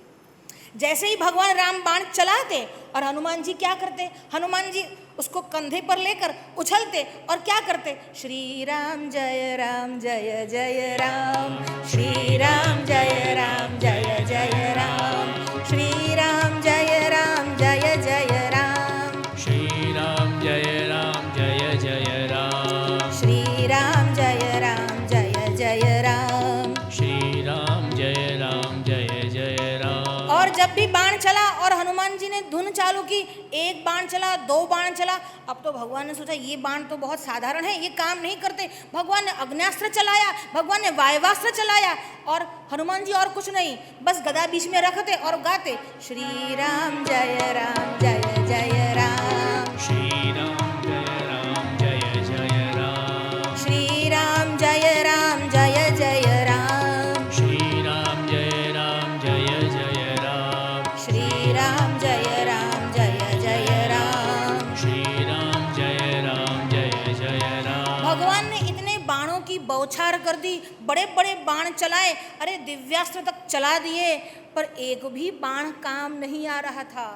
A: जैसे ही भगवान राम बाण चलाते और हनुमान जी क्या करते, हनुमान जी उसको कंधे पर लेकर उछलते और क्या करते, श्री राम जय राम जय जय राम, श्री राम जय राम जय जय राम, श्री राम जय राम जय जय राम,
B: श्री राम जय राम जय जय राम,
A: श्री राम जय राम जय जय राम,
B: श्री राम जय राम जय जय राम।
A: और जब भी बाण चला और हनुमान जी ने धुन चालू की, एक बाण चला, 2 बाण चला। अब तो भगवान ने सोचा ये बाण तो बहुत साधारण है, ये काम नहीं करते। भगवान ने अग्न्यास्त्र चलाया, भगवान ने वायवास्त्र चलाया और हनुमान जी और कुछ नहीं, बस गदा बीच में रखते और गाते श्री राम जय राम जय जय राम,
B: श्री राम जय राम जय जय राम,
A: श्री राम जय राम जय जय राम,
B: श्री राम जय राम जय जय राम,
A: श्री राम जय राम जय जय राम,
B: श्री राम जय राम जय जय राम।
A: भगवान ने इतने बाणों की बौछार कर दी, बड़े बड़े बाण चलाए, अरे दिव्यास्त्र तक चला दिए, पर एक भी बाण काम नहीं आ रहा था।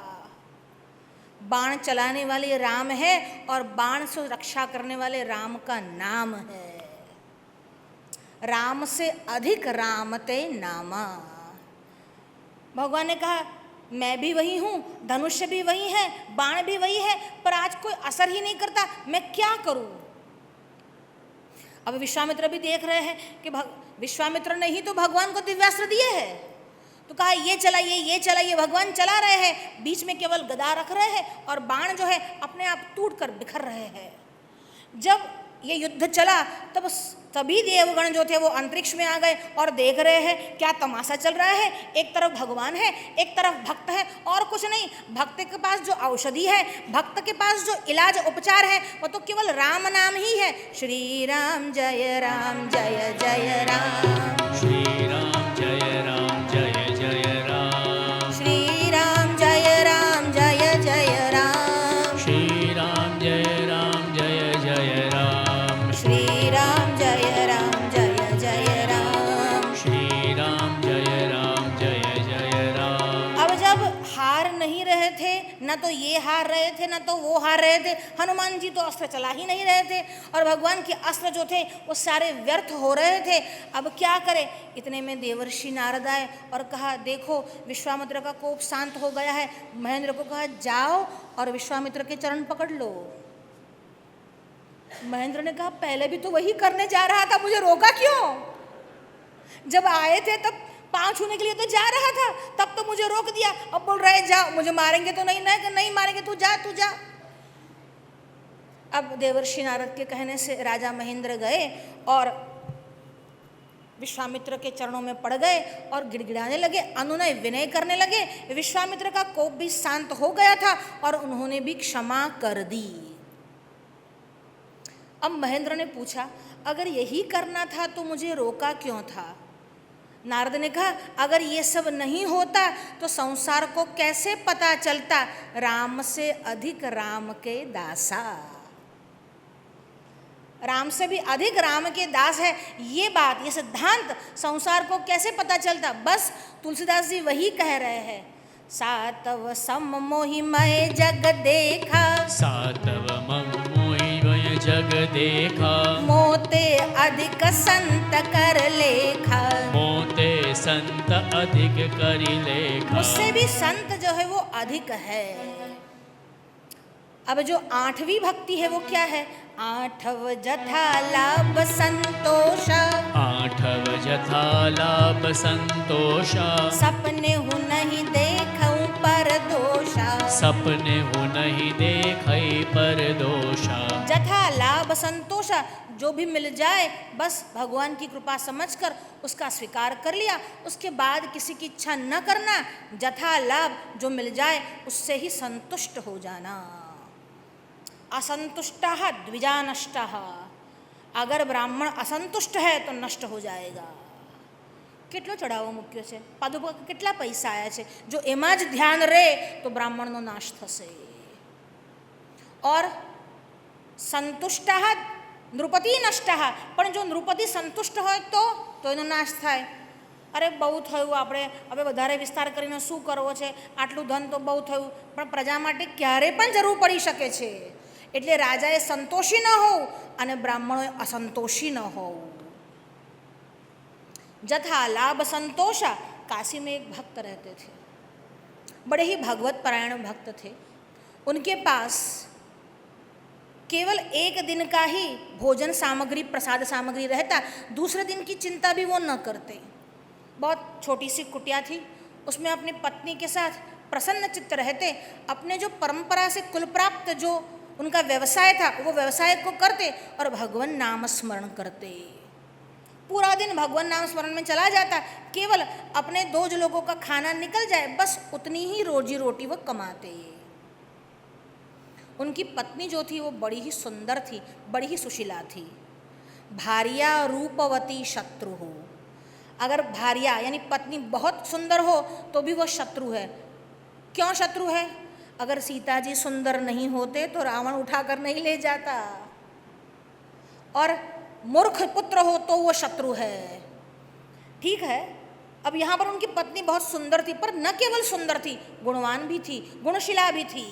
A: बाण चलाने वाले राम है और बाण से रक्षा करने वाले राम का नाम है। राम से अधिक रामते नामा। भगवान ने कहा मैं भी वही हूँ, धनुष्य भी वही है, बाण भी वही है, पर आज कोई असर ही नहीं करता, मैं क्या करूँ? अब विश्वामित्र भी देख रहे हैं कि विश्वामित्र ने ही तो भगवान को दिव्यास्त्र दिए हैं। तो कहा ये चलाइए, भगवान चला रहे हैं, बीच में केवल गदा रख रहे हैं और बाण जो है अपने आप टूट कर बिखर रहे हैं। जब ये युद्ध चला तब सभी देवगण जो थे वो अंतरिक्ष में आ गए और देख रहे हैं क्या तमाशा चल रहा है। एक तरफ भगवान है, एक तरफ भक्त है, और कुछ नहीं। भक्त के पास जो औषधि है, भक्त के पास जो इलाज उपचार है, वो तो केवल राम नाम ही है। श्री राम जय राम जय जय राम,
B: श्री राम जय राम जय जय राम,
A: श्री राम जय राम जय जय राम,
B: श्री राम जय राम जय जय राम,
A: श्री राम जय राम जय जय राम,
B: श्री राम जय राम जय जय राम।
A: अब जब हार नहीं रहे थे, न तो ये हार रहे थे न तो वो हार रहे थे, हनुमान जी तो अस्त्र चला ही नहीं रहे थे और भगवान के अस्त्र जो थे वो सारे व्यर्थ हो रहे थे। अब क्या करें? इतने में देवर्षि नारद आए और कहा देखो विश्वामित्र का कोप शांत हो गया है। महेंद्र को कहा जाओ और विश्वामित्र के चरण पकड़ लो। महेंद्र ने कहा पहले भी तो वही करने जा रहा था, मुझे रोका क्यों? जब आए थे तब पांव छूने के लिए तो जा रहा था, तब तो मुझे रोक दिया, अब बोल रहे जाओ, मुझे मारेंगे तो नहीं मारेंगे, तू जा। अब देवर्षि नारद के कहने से राजा महेंद्र गए और विश्वामित्र के चरणों में पड़ गए और गिड़गिड़ाने लगे, अनुनय विनय करने लगे। विश्वामित्र का कोप भी शांत हो गया था और उन्होंने भी क्षमा कर दी। अब महेंद्र ने पूछा अगर यही करना था तो मुझे रोका क्यों था? नारद ने कहा अगर ये सब नहीं होता तो संसार को कैसे पता चलता राम से अधिक राम के दासा। राम से भी अधिक राम के दास है, ये बात, ये सिद्धांत संसार को कैसे पता चलता। बस तुलसीदास जी वही कह रहे हैं, सातव सम मोहि मय जग देखा,
B: सातव मम मोहि मय जग देखा,
A: मोते अधिक संत कर लेखा,
B: मोते संत अधिक करि लेखा।
A: मुझसे भी संत जो है वो अधिक है। अब जो 8वीं भक्ति है वो क्या है, आठव जथा लाभ संतोष,
B: आठव जथा लाभ संतोष,
A: सपने हूँ नहीं देखूं पर दोषा,
B: सपने हो नहीं देखई पर दोषा।
A: जथा लाभ संतोष, जो भी मिल जाए बस भगवान की कृपा समझकर उसका स्वीकार कर लिया, उसके बाद किसी की इच्छा न करना, जथा लाभ जो मिल जाए उससे ही संतुष्ट हो जाना। असंतुष्टः द्विजा नष्टः, अगर ब्राह्मण असंतुष्ट है तो नष्ट हो जाएगा। કેટલો ચડાવો મૂક્યો છે, પાદુકા કેટલા પૈસા આવ્યા છે, જો એમાં જ ધ્યાન રહે તો બ્રાહ્મણનો નાશ થશે। और સંતુષ્ટઃ નૃપતિ નષ્ટઃ, પણ જો નૃપતિ સંતુષ્ટ હોય તો એનો નાશ થાય। અરે બહુ થયું, આપણે હવે વધારે વિસ્તાર કરીને શું કરવો છે, આટલું ધન તો બહુ થયું, પણ પ્રજા માટે ક્યારે પણ જરૂર પડી શકે છે। એટલે રાજાએ સંતોષી ન હોવું અને બ્રાહ્મણોએ असंतोषी ન હોવું। जथा लाभ संतोषा, काशी में एक भक्त रहते थे, बड़े ही भगवत परायण भक्त थे। उनके पास केवल एक दिन का ही भोजन सामग्री, प्रसाद सामग्री रहता, दूसरे दिन की चिंता भी वो न करते। बहुत छोटी सी कुटिया थी, उसमें अपनी पत्नी के साथ प्रसन्न चित्त रहते। अपने जो परंपरा से कुल प्राप्त जो उनका व्यवसाय था वो व्यवसाय को करते और भगवान नाम स्मरण करते। पूरा दिन भगवान नाम स्मरण में चला जाता, केवल अपने 2 लोगों का खाना निकल जाए बस उतनी ही रोजी रोटी वो कमाते। उनकी पत्नी जो थी वो बड़ी ही सुंदर थी, बड़ी ही सुशीला थी। भार्या रूपवती शत्रु हो, अगर भार्या यानी पत्नी बहुत सुंदर हो तो भी वो शत्रु है। क्यों शत्रु है, अगर सीता जी सुंदर नहीं होते तो रावण उठाकर नहीं ले जाता, और मूर्ख पुत्र हो तो वो शत्रु है। ठीक है, अब यहाँ पर उनकी पत्नी बहुत सुंदर थी, पर न केवल सुंदर थी, गुणवान भी थी, गुणशिला भी थी।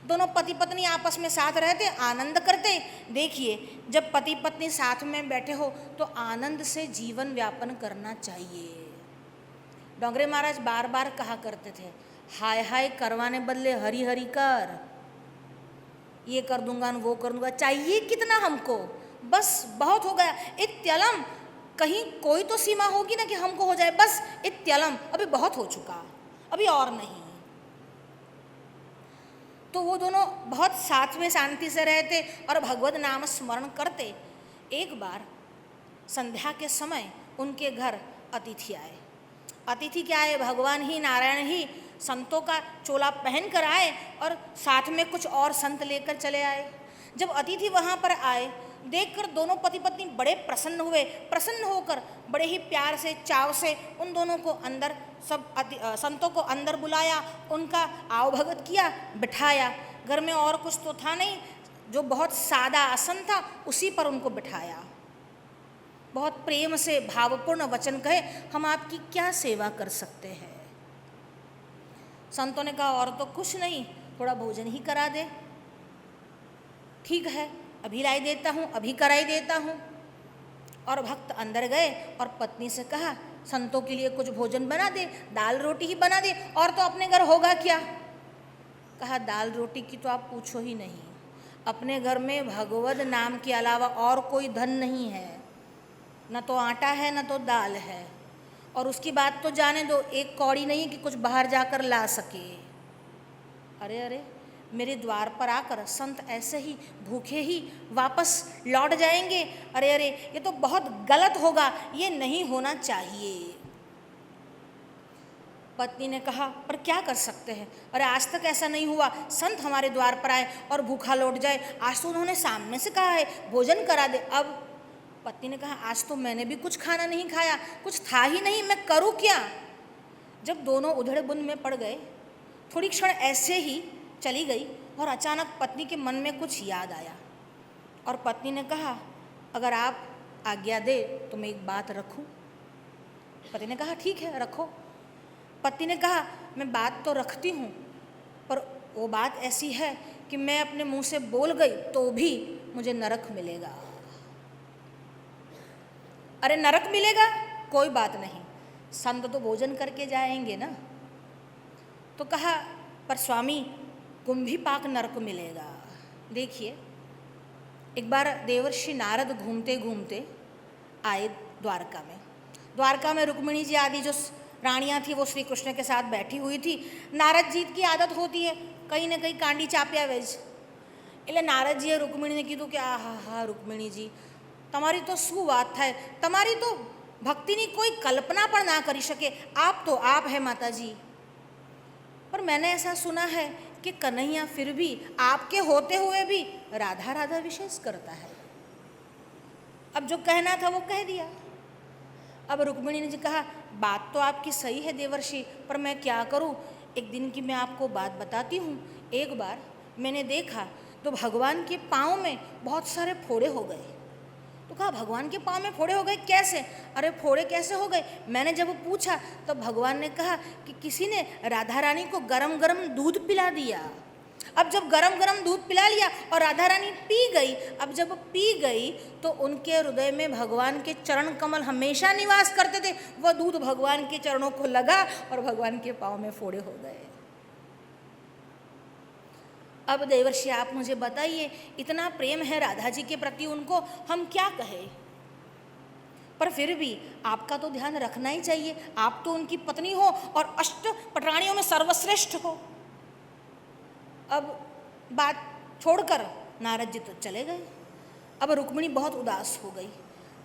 A: दोनों पति पत्नी आपस में साथ रहते, आनंद करते। देखिए, जब पति पत्नी साथ में बैठे हो तो आनंद से जीवन व्यापन करना चाहिए। डोंगरे महाराज बार बार कहा करते थे, हाय हाय करवाने बदले हरी हरी कर, ये कर दूंगा वो कर दूंगा, चाहिए कितना हमको, बस बहुत हो गया। इत्यलम, कहीं कोई तो सीमा होगी ना कि हमको हो जाए, बस इत्यलम, अभी बहुत हो चुका, अभी और नहीं। तो वो दोनों बहुत साथ में शांति से रहते और भगवत नाम स्मरण करते। एक बार संध्या के समय उनके घर अतिथि आए। अतिथि क्या आए, भगवान ही नारायण ही संतों का चोला पहन कर आए और साथ में कुछ और संत लेकर चले आए। जब अतिथि वहाँ पर आए, देखकर दोनों पति पत्नी बड़े प्रसन्न हुए। प्रसन्न होकर बड़े ही प्यार से, चाव से उन दोनों को अंदर, सब संतों को अंदर बुलाया, उनका आवभगत किया, बिठाया। घर में और कुछ तो था नहीं, जो बहुत सादा आसन था उसी पर उनको बिठाया। बहुत प्रेम से भावपूर्ण वचन कहे, हम आपकी क्या सेवा कर सकते हैं। संतों ने कहा, और तो कुछ नहीं, थोड़ा भोजन ही करा दे। ठीक है, अभी लाई देता हूँ, अभी कराई देता हूँ। और भक्त अंदर गए और पत्नी से कहा, संतों के लिए कुछ भोजन बना दे, दाल रोटी ही बना दे, और तो अपने घर होगा क्या। कहा, दाल रोटी की तो आप पूछो ही नहीं, अपने घर में भगवत नाम के अलावा और कोई धन नहीं है, न तो आटा है न तो दाल है, और उसकी बात तो जाने दो, एक कौड़ी नहीं कि कुछ बाहर जाकर ला सके। अरे अरे, मेरे द्वार पर आकर संत ऐसे ही भूखे ही वापस लौट जाएंगे, अरे अरे, ये तो बहुत गलत होगा, ये नहीं होना चाहिए। पत्नी ने कहा, पर क्या कर सकते हैं, अरे आज तक ऐसा नहीं हुआ, संत हमारे द्वार पर आए और भूखा लौट जाए। आज तो उन्होंने सामने से कहा है भोजन करा दे। अब पत्नी ने कहा आज तो मैंने भी कुछ खाना नहीं खाया, कुछ था ही नहीं, मैं करूं क्या। जब दोनों उधड़ बुन में पड़ गए, थोड़ी क्षण ऐसे ही चली गई और अचानक पत्नी के मन में कुछ याद आया और पत्नी ने कहा अगर आप आज्ञा दे तो मैं एक बात रखूं। पति ने कहा ठीक है रखो। पत्नी ने कहा मैं बात तो रखती हूँ, पर वो बात ऐसी है कि मैं अपने मुंह से बोल गई तो भी मुझे नरक मिलेगा। अरे नरक मिलेगा, कोई बात नहीं, संत तो भोजन करके जाएंगे ना। तो कहा पर स्वामी कुंभी पाक नरक मिलेगा। देखिए, एक बार देवर्षि नारद घूमते घूमते आए द्वारका में। द्वारका में रुक्मिणी जी आदि जो रानियाँ थी वो श्री कृष्ण के साथ बैठी हुई थी। नारद जी की आदत होती है कहीं ना कहीं कांडी चाप्या वेज, એટલે નારદજીએ રૂકમિણીને કીધું કે આ હા હા રૂકમિણી जी તમારી તો શું વાત થાય, તમારી તો ભક્તિની કોઈ કલ્પના પણ ના કરી શકે, आप तो आप है माता जी। पर मैंने ऐसा सुना है कि कन्हैया फिर भी आपके होते हुए भी राधा राधा विशेष करता है। अब जो कहना था वो कह दिया। अब रुक्मिणी ने जी कहा बात तो आपकी सही है देवर्षि, पर मैं क्या करूं, एक दिन की मैं आपको बात बताती हूँ। एक बार मैंने देखा तो भगवान के पाँव में बहुत सारे फोड़े हो गए। तो कहा भगवान के पाँव में फोड़े हो गए कैसे? अरे फोड़े कैसे हो गए? मैंने जब पूछा तो भगवान ने कहा कि किसी ने राधा रानी को गरम गरम दूध पिला दिया। अब जब गरम गरम दूध पिला लिया और राधा रानी पी गई, अब जब पी गई तो उनके हृदय में भगवान के चरण कमल हमेशा निवास करते थे, वह दूध भगवान के चरणों को लगा और भगवान के पाँव में फोड़े हो गए। अब देवर्षि आप मुझे बताइए, इतना प्रेम है राधा जी के प्रति उनको, हम क्या कहें? पर फिर भी आपका तो ध्यान रखना ही चाहिए, आप तो उनकी पत्नी हो और अष्ट पटरानियों में सर्वश्रेष्ठ हो। अब बात छोड़कर नारद जी तो चले गए। अब रुक्मिणी बहुत उदास हो गई,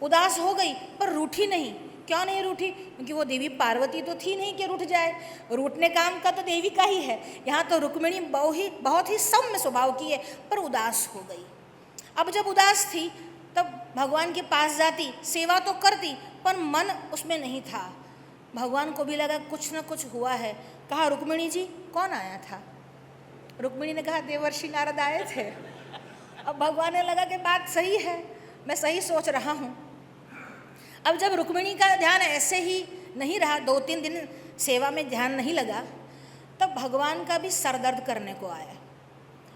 A: उदास हो गई पर रूठी नहीं। क्यों नहीं रूठी? क्योंकि वो देवी पार्वती तो थी नहीं कि रूठ जाए, रूठने काम का तो देवी का ही है। यहाँ तो रुक्मिणी बहुत ही सौम्य स्वभाव की है, पर उदास हो गई। अब जब उदास थी तब भगवान के पास जाती, सेवा तो करती, पर मन उसमें नहीं था। भगवान को भी लगा कुछ न कुछ हुआ है। कहा रुक्मिणी जी कौन आया था? रुक्मिणी ने कहा देवर्षि नारद आए थे। अब भगवान ने लगा कि बात सही है, मैं सही सोच रहा हूँ। अब जब रुक्मिणी का ध्यान ऐसे ही नहीं रहा, 2-3 दिन सेवा में ध्यान नहीं लगा, तब भगवान का भी सरदर्द करने को आया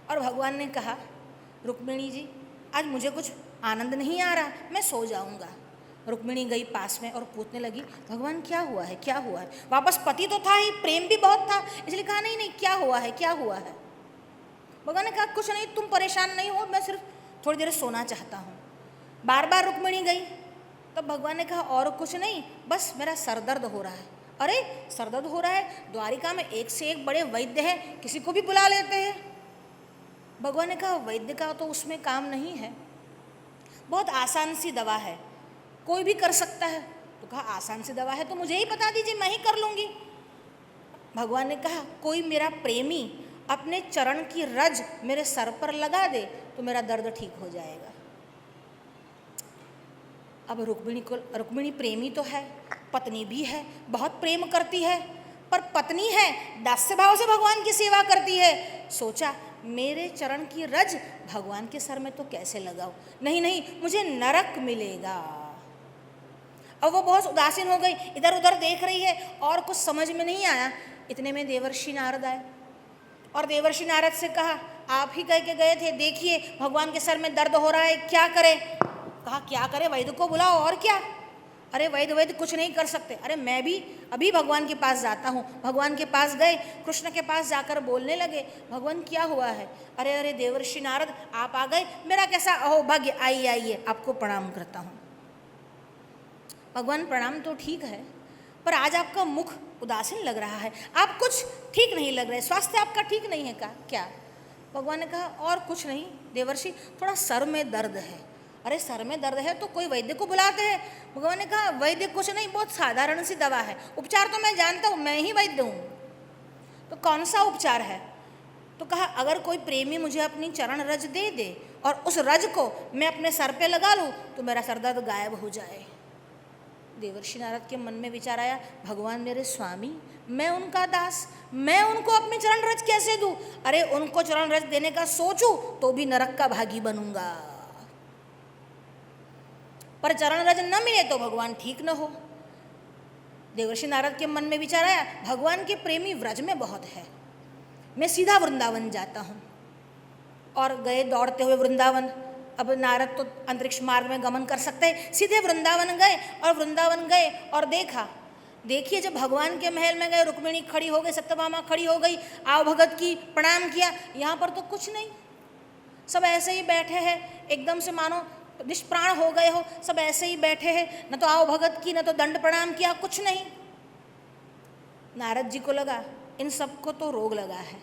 A: और भगवान ने कहा रुक्मिणी जी आज मुझे कुछ आनंद नहीं आ रहा, मैं सो जाऊंगा। रुक्मिणी गई पास में और पूछने लगी भगवान क्या हुआ है, क्या हुआ है? वापस पति तो था ही, प्रेम भी बहुत था, इसलिए कहा नहीं नहीं क्या हुआ है, क्या हुआ है? भगवान ने कहा कुछ नहीं, तुम परेशान नहीं हो, मैं सिर्फ थोड़ी देर सोना चाहता हूँ। बार बार रुक्मिणी गई, तब भगवान ने कहा और कुछ नहीं, बस मेरा सरदर्द हो रहा है। अरे सरदर्द हो रहा है? द्वारिका में एक से एक बड़े वैद्य हैं, किसी को भी बुला लेते हैं। भगवान ने कहा वैद्य का तो उसमें काम नहीं है, बहुत आसान सी दवा है, कोई भी कर सकता है। तो कहा आसान सी दवा है तो मुझे ही बता दीजिए, मैं ही कर लूँगी। भगवान ने कहा कोई मेरा प्रेमी अपने चरण की रज मेरे सर पर लगा दे तो मेरा दर्द ठीक हो जाएगा। अब रुक्मिणी प्रेमी तो है, पत्नी भी है, बहुत प्रेम करती है, पर पत्नी है दास्य भाव से भगवान की सेवा करती है। सोचा मेरे चरण की रज भगवान के सर में तो कैसे लगाओ, नहीं नहीं मुझे नरक मिलेगा। अब वो बहुत उदासीन हो गई, इधर उधर देख रही है और कुछ समझ में नहीं आया। इतने में देवर्षि नारद आए और देवर्षि नारद से कहा आप ही कह के गए थे, देखिए भगवान के सर में दर्द हो रहा है, क्या करें? कहा क्या करें, वैद्य को बुलाओ और क्या। अरे वैद्य कुछ नहीं कर सकते। अरे मैं भी अभी भगवान के पास जाता हूँ। भगवान के पास गए, कृष्ण के पास जाकर बोलने लगे भगवान क्या हुआ है? अरे अरे देवर्षि नारद आप आ गए, मेरा कैसा अहोभाग्य, आइए आइए आपको प्रणाम करता हूँ। भगवान प्रणाम तो ठीक है, पर आज आपका मुख उदासीन लग रहा है, आप कुछ ठीक नहीं लग रहे, स्वास्थ्य आपका ठीक नहीं है क्या? भगवान ने कहा और कुछ नहीं देवर्षि, थोड़ा सर में दर्द है। अरे सर में दर्द है तो कोई वैद्य को बुलाते हैं। भगवान ने कहा वैद्य कुछ नहीं, बहुत साधारण सी दवा है, उपचार तो मैं जानता हूँ, मैं ही वैद्य हूँ। तो कौन सा उपचार है? तो कहा अगर कोई प्रेमी मुझे अपनी चरण रज दे दे और उस रज को मैं अपने सर पे लगा लूँ तो मेरा सर दर्द गायब हो जाए। देवर्षि नारद के मन में विचार आया, भगवान मेरे स्वामी, मैं उनका दास, मैं उनको अपनी चरण रज कैसे दूं? अरे उनको चरण रज देने का सोचूं तो भी नरक का भागी बनूंगा, पर चरण रज न मिले तो भगवान ठीक न हो। देवर्षि नारद के मन में विचार आया, भगवान के प्रेमी व्रज में बहुत है, मैं सीधा वृंदावन जाता हूँ। और गए दौड़ते हुए वृंदावन। अब नारद तो अंतरिक्ष मार्ग में गमन कर सकते हैं, सीधे वृंदावन गए। और वृंदावन गए और देखा, देखिए जब भगवान के महल में गए, रुक्मिणी खड़ी हो गई, सत्यभामा खड़ी हो गई, आओ भगत की, प्रणाम किया। यहाँ पर तो कुछ नहीं, सब ऐसे ही बैठे हैं, एकदम से मानो निष्प्राण हो गए हो, सब ऐसे ही बैठे हैं, न तो आओ भगत की, न तो दंड प्रणाम किया, कुछ नहीं। नारद जी को लगा इन सबको तो रोग लगा है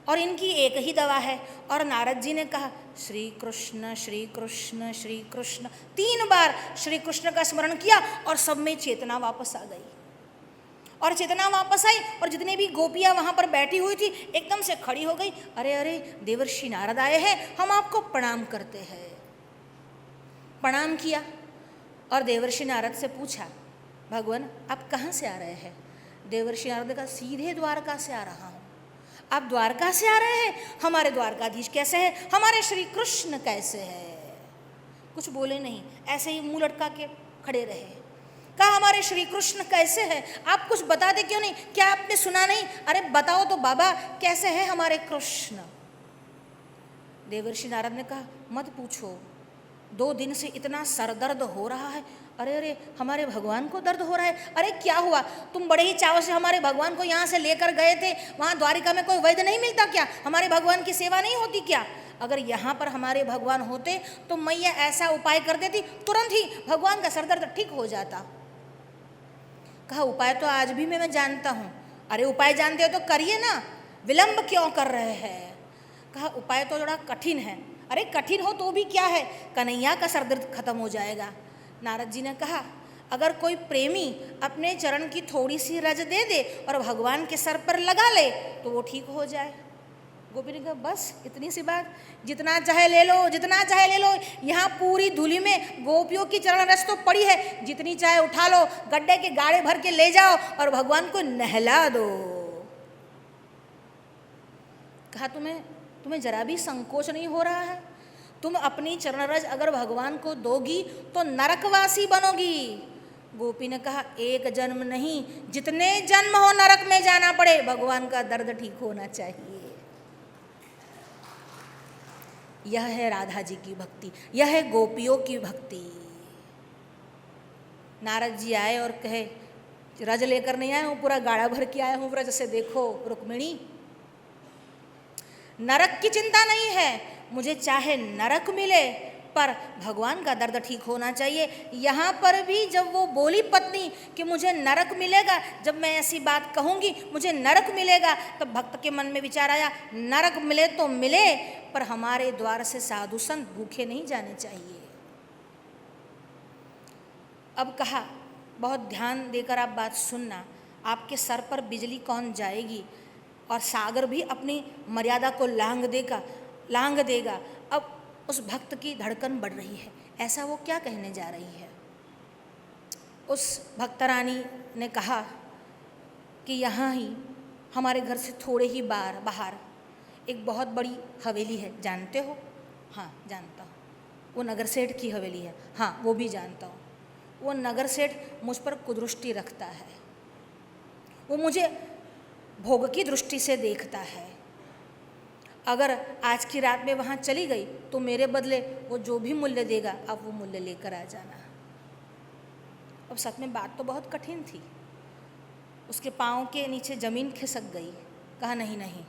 A: और इनकी एक ही दवा है। और नारद जी ने कहा, श्री कृष्ण श्री कृष्ण श्री कृष्ण, 3 बार श्री कृष्ण का स्मरण किया और सब में चेतना वापस आ गई। और चेतना वापस आई और जितने भी गोपियां वहां पर बैठी हुई थी एकदम से खड़ी हो गई। अरे अरे, देवर्षि नारद आए हैं, हम आपको प्रणाम करते हैं। प्रणाम किया और देवर्षि नारद से पूछा, भगवान आप कहाँ से आ रहे हैं? देवर्षि नारद ने कहा, सीधे द्वारका से आ रहा हूँ। आप द्वारका से आ रहे हैं? हमारे द्वारकाधीश कैसे है? हमारे श्री कृष्ण कैसे है? कुछ बोले नहीं, ऐसे ही मुंह लटका के खड़े रहे। कहा, हमारे श्री कृष्ण कैसे है? आप कुछ बताते क्यों नहीं? क्या आपने सुना नहीं? अरे बताओ तो बाबा, कैसे है हमारे कृष्ण? देवर्षि नारद ने कहा, मत पूछो, 2 दिन से इतना सर दर्द हो रहा है। अरे अरे, हमारे भगवान को दर्द हो रहा है? अरे क्या हुआ? तुम बड़े ही चाव से हमारे भगवान को यहाँ से लेकर गए थे, वहाँ द्वारिका में कोई वैद्य नहीं मिलता क्या? हमारे भगवान की सेवा नहीं होती क्या? अगर यहाँ पर हमारे भगवान होते तो मैया ऐसा उपाय कर देती, तुरंत ही भगवान का सर दर्द ठीक हो जाता। कहा, उपाय तो आज भी मैं जानता हूँ। अरे उपाय जानते हो तो करिए ना, विलंब क्यों कर रहे हैं? कहा, उपाय तो थोड़ा कठिन है। अरे कठिन हो तो भी क्या है, कन्हैया का सर दर्द खत्म हो जाएगा। नारद जी ने कहा, अगर कोई प्रेमी अपने चरण की थोड़ी सी रज दे दे और भगवान के सर पर लगा ले तो वो ठीक हो जाए। गोपी ने कहा, बस इतनी सी बात, जितना चाहे ले लो, जितना चाहे ले लो, यहाँ पूरी धूली में गोपियों की चरण रस तो पड़ी है, जितनी चाहे उठा लो, गड्ढे के गाड़े भर के ले जाओ और भगवान को नहला दो। कहा, तुम्हें जरा भी संकोच नहीं हो रहा है? तुम अपनी चरण रज अगर भगवान को दोगी तो नरकवासी बनोगी। गोपी ने कहा, 1 जन्म नहीं, जितने जन्म हो नरक में जाना पड़े, भगवान का दर्द ठीक होना चाहिए। यह है राधा जी की भक्ति, यह है गोपियों की भक्ति। नारद जी आए और कहे, रज लेकर नहीं आया हूँ, पूरा गाड़ा भर के आया हूँ व्रज से, देखो रुक्मिणी, नरक की चिंता नहीं है, मुझे चाहे नरक मिले पर भगवान का दर्द ठीक होना चाहिए। यहाँ पर भी जब वो बोली पत्नी कि मुझे नरक मिलेगा, जब मैं ऐसी बात कहूँगी मुझे नरक मिलेगा, तब भक्त के मन में विचार आया, नरक मिले तो मिले, पर हमारे द्वार से साधु संत भूखे नहीं जाने चाहिए। अब कहा, बहुत ध्यान देकर आप बात सुनना, आपके सर पर बिजली कौन जाएगी और सागर भी अपनी मर्यादा को लांघ देगा। अब उस भक्त की धड़कन बढ़ रही है, ऐसा वो क्या कहने जा रही है? उस भक्तरानी ने कहा कि यहाँ ही हमारे घर से थोड़े ही बाहर एक बहुत बड़ी हवेली है, जानते हो? हाँ जानता हूँ, वो नगर सेठ की हवेली है। हाँ वो भी जानता हूँ। वो नगर सेठ मुझ पर कुदृष्टि रखता है, वो मुझे भोग की दृष्टि से देखता है। अगर आज की रात में वहाँ चली गई तो मेरे बदले वो जो भी मूल्य देगा आप वो मूल्य लेकर आ जाना। अब सच में बात तो बहुत कठिन थी। उसके पाँव के नीचे ज़मीन खिसक गई। कहा, नहीं नहीं,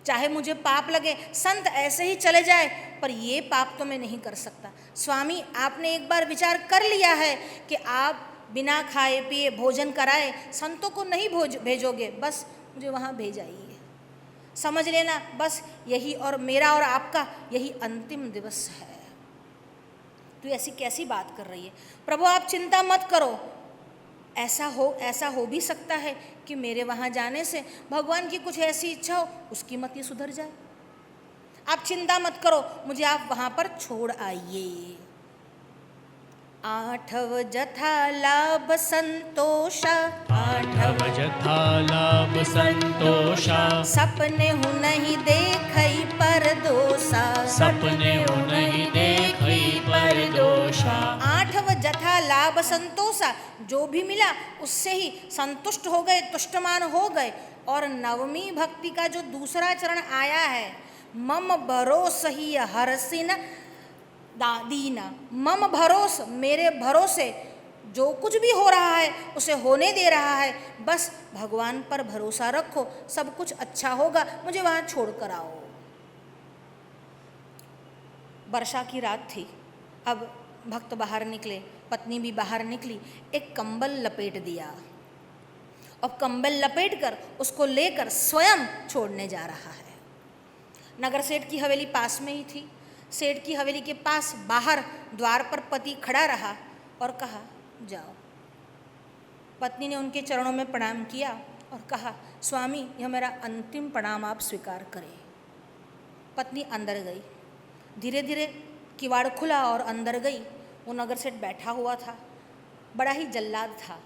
A: चाहे मुझे पाप लगे, संत ऐसे ही चले जाए, पर ये पाप तो मैं नहीं कर सकता। स्वामी, आपने एक बार विचार कर लिया है कि आप बिना खाए पिए भोजन कराए संतों को नहीं भेजोगे, बस मुझे वहाँ भेजाइए। समझ लेना, बस यही और मेरा और आपका यही अंतिम दिवस है। तो ऐसी कैसी बात कर रही है? प्रभु आप चिंता मत करो, ऐसा हो भी सकता है कि मेरे वहाँ जाने से भगवान की कुछ ऐसी इच्छा हो, उसकी मत ये सुधर जाए। आप चिंता मत करो, मुझे आप वहाँ पर छोड़ आइए। आठव जथा लाभ संतोषा,
B: आठव जथा लाभ संतोषा,
A: सपने हूँ नहीं देखई पर दोषा,
B: सपने नहीं देखई पर दोषा।
A: आठव जथा लाभ संतोषा, जो भी मिला उससे ही संतुष्ट हो गए, तुष्टमान हो गए। और नवमी भक्ति का जो दूसरा चरण आया है, मम भरोस ही हरसिन दीना, मम भरोस, मेरे भरोसे जो कुछ भी हो रहा है उसे होने दे रहा है, बस भगवान पर भरोसा रखो, सब कुछ अच्छा होगा, मुझे वहाँ छोड़ कर आओ। वर्षा की रात थी, अब भक्त बाहर निकले, पत्नी भी बाहर निकली, एक कंबल लपेट दिया और कंबल लपेट कर उसको लेकर स्वयं छोड़ने जा रहा है। नगर सेठ की हवेली पास में ही थी। सेठ की हवेली के पास बाहर द्वार पर पति खड़ा रहा और कहा, जाओ। पत्नी ने उनके चरणों में प्रणाम किया और कहा, स्वामी, यह मेरा अंतिम प्रणाम आप स्वीकार करें। पत्नी अंदर गई, धीरे धीरे किवाड़ खुला और अंदर गई। वो नगर सेठ बैठा हुआ था, बड़ा ही जल्लाद था।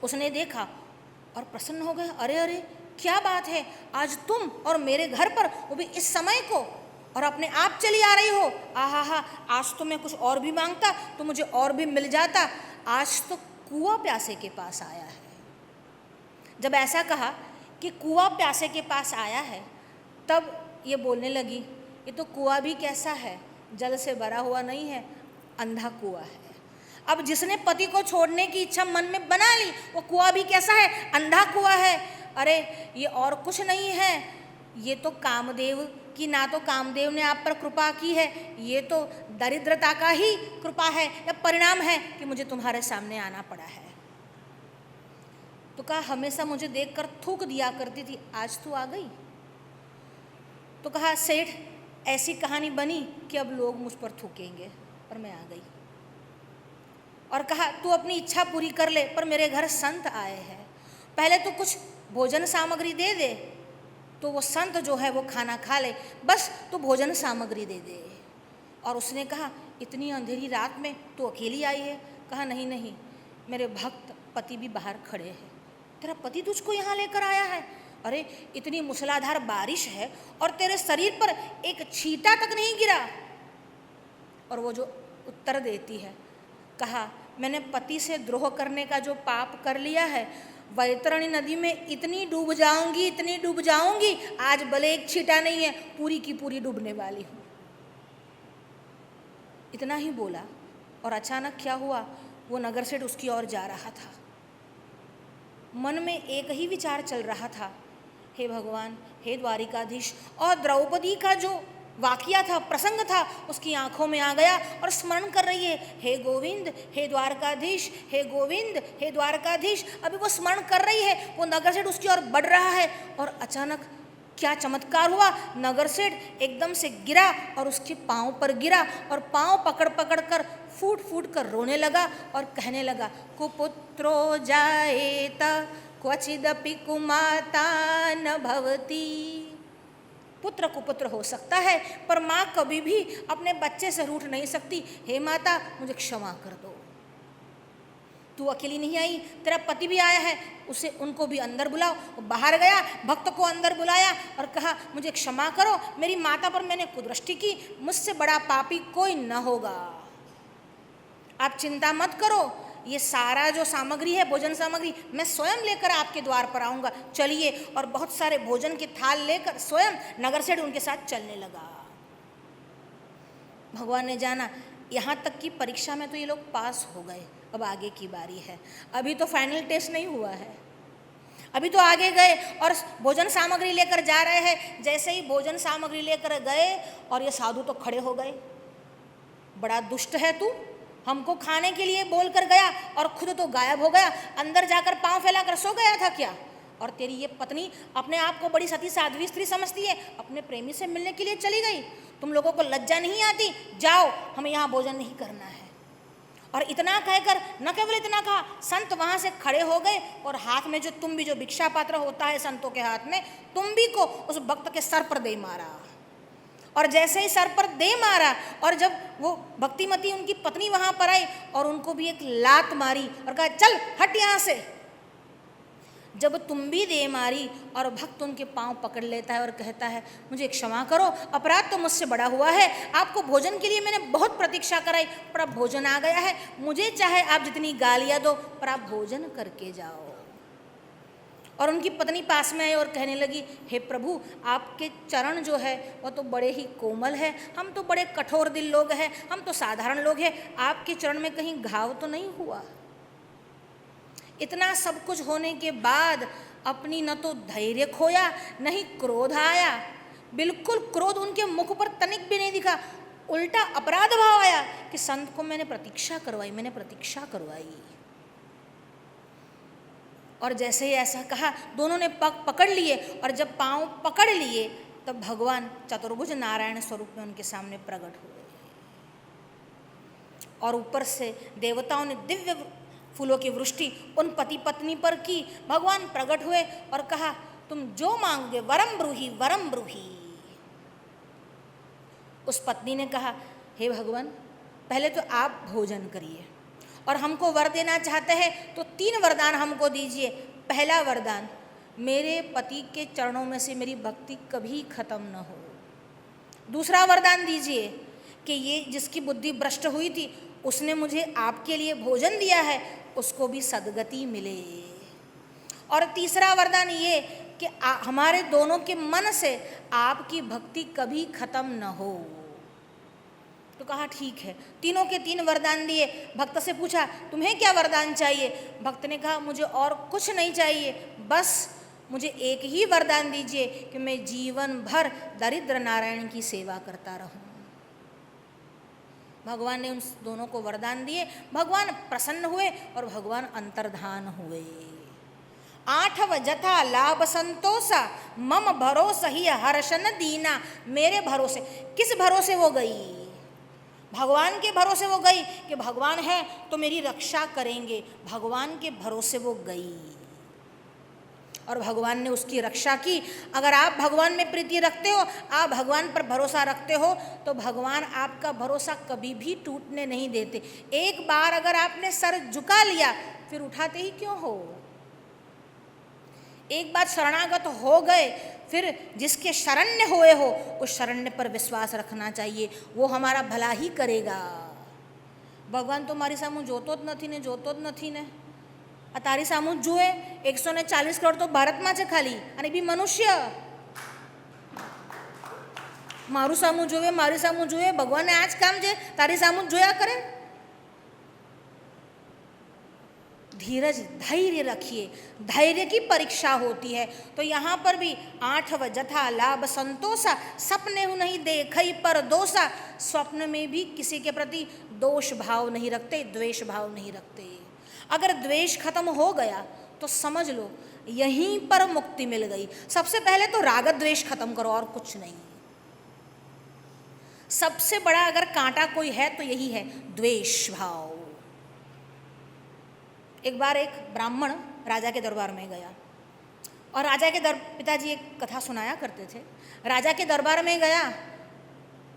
A: उसने देखा और प्रसन्न हो गए, अरे अरे क्या बात है, आज तुम और मेरे घर पर, वो भी इस समय को, और अपने आप चली आ रही हो। आहा हा, आज तो मैं कुछ और भी मांगता तो मुझे और भी मिल जाता, आज तो कुआं प्यासे के पास आया है। जब ऐसा कहा कि कुआं प्यासे के पास आया है, तब ये बोलने लगी, ये तो कुआं भी कैसा है, जल से भरा हुआ नहीं है, अंधा कुआं है। अब जिसने पति को छोड़ने की इच्छा मन में बना ली, वो कुआं भी कैसा है, अंधा कुआं है। अरे ये और कुछ नहीं है, ये तो कामदेव की, ना तो कामदेव ने आप पर कृपा की है, ये तो दरिद्रता का ही कृपा है या परिणाम है कि मुझे तुम्हारे सामने आना पड़ा है। तो कहा, हमेशा मुझे देखकर थूक दिया करती थी, आज तू आ गई। तो कहा, सेठ, ऐसी कहानी बनी कि अब लोग मुझ पर थूकेंगे, पर मैं आ गई। और कहा, तू अपनी इच्छा पूरी कर ले, पर मेरे घर संत आए हैं, पहले तो कुछ भोजन सामग्री दे दे, तो वो संत जो है वो खाना खा ले, बस तू भोजन सामग्री दे दे। और उसने कहा, इतनी अंधेरी रात में तू अकेली आई है? कहा, नहीं नहीं, मेरे भक्त पति भी बाहर खड़े हैं। तेरा पति तुझको यहाँ लेकर आया है? अरे इतनी मूसलाधार बारिश है और तेरे शरीर पर एक छींटा तक नहीं गिरा। और वो जो उत्तर देती है, कहा, मैंने पति से द्रोह करने का जो पाप कर लिया है, वैतरणी नदी में इतनी डूब जाऊंगी, इतनी डूब जाऊंगी, आज भले एक छींटा नहीं है, पूरी की पूरी डूबने वाली हूँ। इतना ही बोला और अचानक क्या हुआ, वो नगर सेठ उसकी ओर जा रहा था। मन में एक ही विचार चल रहा था, हे भगवान, हे द्वारिकाधीश। और द्रौपदी का जो वाकिया था, प्रसंग था, उसकी आंखों में आ गया और स्मरण कर रही है, हे गोविंद, हे द्वारकाधीश, हे गोविंद, हे द्वारकाधीश। अभी वो स्मरण कर रही है, वो नगर सेठ उसकी ओर बढ़ रहा है और अचानक क्या चमत्कार हुआ, नगर सेठ एकदम से गिरा और उसके पाँव पर गिरा और पाँव पकड़ पकड़ कर फूट फूट कर रोने लगा और कहने लगा, कुपुत्रो जायेत क्वचिदपि कुमाता न भवति। पुत्र कुपुत्र हो सकता है, पर माँ कभी भी अपने बच्चे से रूठ नहीं सकती। हे माता, मुझे क्षमा कर दो, तू अकेली नहीं आई, तेरा पति भी आया है, उसे उनको भी अंदर बुलाओ। वो बाहर गया, भक्त को अंदर बुलाया और कहा, मुझे क्षमा करो, मेरी माता पर मैंने कुदृष्टि की, मुझसे बड़ा पापी कोई न होगा। आप चिंता मत करो, ये सारा जो सामग्री है, भोजन सामग्री, मैं स्वयं लेकर आपके द्वार पर आऊँगा, चलिए। और बहुत सारे भोजन के थाल लेकर स्वयं नगर सेठ उनके साथ चलने लगा। भगवान ने जाना, यहाँ तक की परीक्षा में तो ये लोग पास हो गए, अब आगे की बारी है। अभी तो फाइनल टेस्ट नहीं हुआ है, अभी तो आगे गए और भोजन सामग्री लेकर जा रहे हैं। जैसे ही भोजन सामग्री लेकर गए और ये साधु तो खड़े हो गए, बड़ा दुष्ट है तू, हमको खाने के लिए बोल कर गया और खुद तो गायब हो गया, अंदर जाकर पांव फैलाकर सो गया था क्या? और तेरी ये पत्नी अपने आप को बड़ी सती साध्वी स्त्री समझती है, अपने प्रेमी से मिलने के लिए चली गई। तुम लोगों को लज्जा नहीं आती? जाओ, हमें यहाँ भोजन नहीं करना है। और इतना कहकर, न केवल इतना कहा, संत वहाँ से खड़े हो गए और हाथ में जो तुम भी, जो भिक्षा पात्र होता है संतों के हाथ में, तुम भी को उस भक्त के सर पर दे मारा। और जैसे ही सर पर दे मारा, और जब वो भक्तिमती उनकी पत्नी वहां पर आई और उनको भी एक लात मारी और कहा चल हट यहां से। जब तुम भी दे मारी और भक्त उनके पांव पकड़ लेता है और कहता है मुझे क्षमा करो, अपराध तो मुझसे बड़ा हुआ है, आपको भोजन के लिए मैंने बहुत प्रतीक्षा कराई पर अब भोजन आ गया है, मुझे चाहे आप जितनी गालियां दो पर आप भोजन करके जाओ। और उनकी पत्नी पास में आई और कहने लगी हे प्रभु, आपके चरण जो है वह तो बड़े ही कोमल है, हम तो बड़े कठोर दिल लोग हैं, हम तो साधारण लोग हैं, आपके चरण में कहीं घाव तो नहीं हुआ। इतना सब कुछ होने के बाद अपनी न तो धैर्य खोया न ही क्रोध आया, बिल्कुल क्रोध उनके मुख पर तनिक भी नहीं दिखा, उल्टा अपराध भाव आया कि संत को मैंने प्रतीक्षा करवाई। और जैसे ही ऐसा कहा दोनों ने पग पकड़ लिए और जब पांव पकड़ लिए तब भगवान चतुर्भुज नारायण स्वरूप में उनके सामने प्रकट हुए और ऊपर से देवताओं ने दिव्य फूलों की वृष्टि उन पति पत्नी पर की। भगवान प्रकट हुए और कहा तुम जो मांगोगे वरम ब्रूहि। उस पत्नी ने कहा हे भगवान, पहले तो आप भोजन करिए और हमको वर देना चाहते हैं तो 3 वरदान हमको दीजिए। पहला वरदान, मेरे पति के चरणों में से मेरी भक्ति कभी खत्म न हो। दूसरा वरदान दीजिए कि ये जिसकी बुद्धि भ्रष्ट हुई थी उसने मुझे आपके लिए भोजन दिया है, उसको भी सद्गति मिले। और तीसरा वरदान ये कि हमारे दोनों के मन से आपकी भक्ति कभी खत्म न हो। तो कहा ठीक है, तीनों के 3 वरदान दिए। भक्त से पूछा तुम्हें क्या वरदान चाहिए? भक्त ने कहा मुझे और कुछ नहीं चाहिए, बस मुझे एक ही वरदान दीजिए कि मैं जीवन भर दरिद्र नारायण की सेवा करता रहूं। भगवान ने उन दोनों को वरदान दिए। भगवान प्रसन्न हुए और भगवान अंतर्धान हुए। 8 जथा लाभ संतोषा मम भरोसा ही हर्षन दीना। मेरे भरोसे, किस भरोसे वो गई? भगवान के भरोसे वो गई कि भगवान है तो मेरी रक्षा करेंगे। भगवान के भरोसे वो गई और भगवान ने उसकी रक्षा की। अगर आप भगवान में प्रीति रखते हो, आप भगवान पर भरोसा रखते हो तो भगवान आपका भरोसा कभी भी टूटने नहीं देते। एक बार अगर आपने सर झुका लिया फिर उठाते ही क्यों हो? एक बार शरणागत हो गए फिर जिसके शरण्य हुए हो उस शरण्य पर विश्वास रखना चाहिए, वो हमारा भला ही करेगा। भगवान तो मारी सामू जोतो ज નથી ને आ तारी सामू जुए 140 करोड़ तो भारत में खाली अने बी मनुष्य मारू सामू जुए भगवान ने आज काम जे तारी सामू जोया करे। धीरज धैर्य रखिए, धैर्य की परीक्षा होती है। तो यहाँ पर भी 8 जथा लाभ संतोषा सपने हूँ नहीं देखई पर दोषा। स्वप्न में भी किसी के प्रति दोष भाव नहीं रखते, द्वेष भाव नहीं रखते। अगर द्वेष खत्म हो गया तो समझ लो यहीं पर मुक्ति मिल गई। सबसे पहले तो राग द्वेष खत्म करो और कुछ नहीं। सबसे बड़ा अगर कांटा कोई है तो यही है द्वेष भाव। एक बार एक ब्राह्मण राजा के दरबार में गया और राजा के पिताजी एक कथा सुनाया करते थे। राजा के दरबार में गया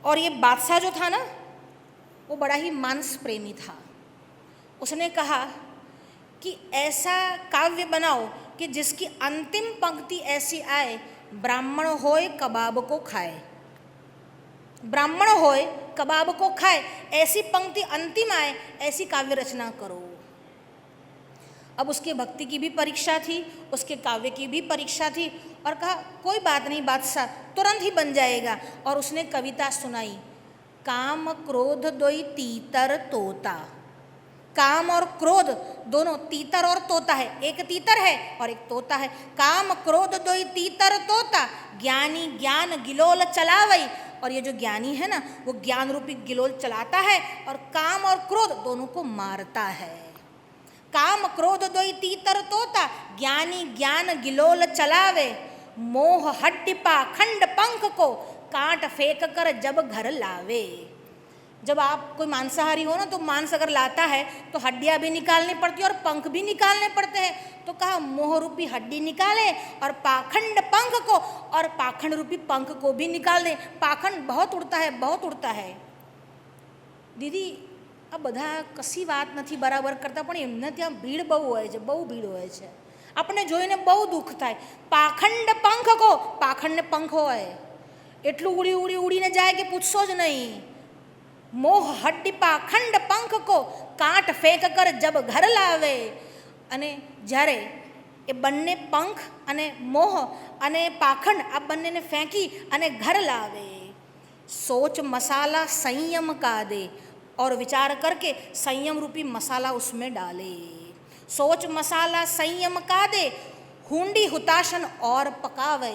A: और ये बादशाह जो था ना वो बड़ा ही मांस प्रेमी था। उसने कहा कि ऐसा काव्य बनाओ कि जिसकी अंतिम पंक्ति ऐसी आए, ब्राह्मण होए कबाब को खाए, ब्राह्मण होए कबाब को खाए, ऐसी पंक्ति अंतिम आए, ऐसी काव्य रचना करो। अब उसके भक्ति की भी परीक्षा थी, उसके काव्य की भी परीक्षा थी और कहा कोई बात नहीं बादशाह, तुरंत ही बन जाएगा। और उसने कविता सुनाई, काम क्रोध दोई तीतर तोता। काम और क्रोध दोनों तीतर और तोता है, एक तीतर है और एक तोता है। काम क्रोध दोई तीतर तोता, ज्ञानी ज्ञान गिलोल चलावई। और ये जो ज्ञानी है ना वो ज्ञान रूपी गिलोल चलाता है और काम और क्रोध दोनों को मारता है। काम क्रोध दोई तीतर तोता, ज्ञानी ज्ञान गिलोल चलावे। मोह हड्डिपा खंड पंख को, काट फेंक कर जब घर लावे। जब आप कोई मांसाहारी हो ना तो मांस अगर लाता है तो हड्डियाँ भी निकालनी पड़ती है और पंख भी निकालने पड़ते हैं। तो कहा मोह रूपी हड्डी निकाले और पाखंड पंख को और पाखंड रूपी पंख को भी निकाल दें। पाखंड बहुत उड़ता है, बहुत उड़ता है। दीदी આ બધા કશી વાત નથી બરાબર કરતા, પણ એમને ત્યાં ભીડ બહુ હોય છે, બહુ ભીડ હોય છે, આપણને જોઈને બહુ દુઃખ થાય। પાખંડ પંખ કો, પાખંડને પંખ હોય એટલું ઉડી ઉડી ઉડીને જાય કે પૂછશો જ નહીં। મોહ હડ્ડી પાખંડ પંખ કો કાંટ ફેંક કર જબ ઘર લાવે। અને જ્યારે એ બંને પંખ અને મોહ અને પાખંડ આ બંનેને ફેંકી અને ઘર લાવે। सोच मसाला संयम का दे और विचार करके संयम रूपी मसाला उसमें डाले। सोच मसाला संयम का दे हुंडी हुताशन और पकावे।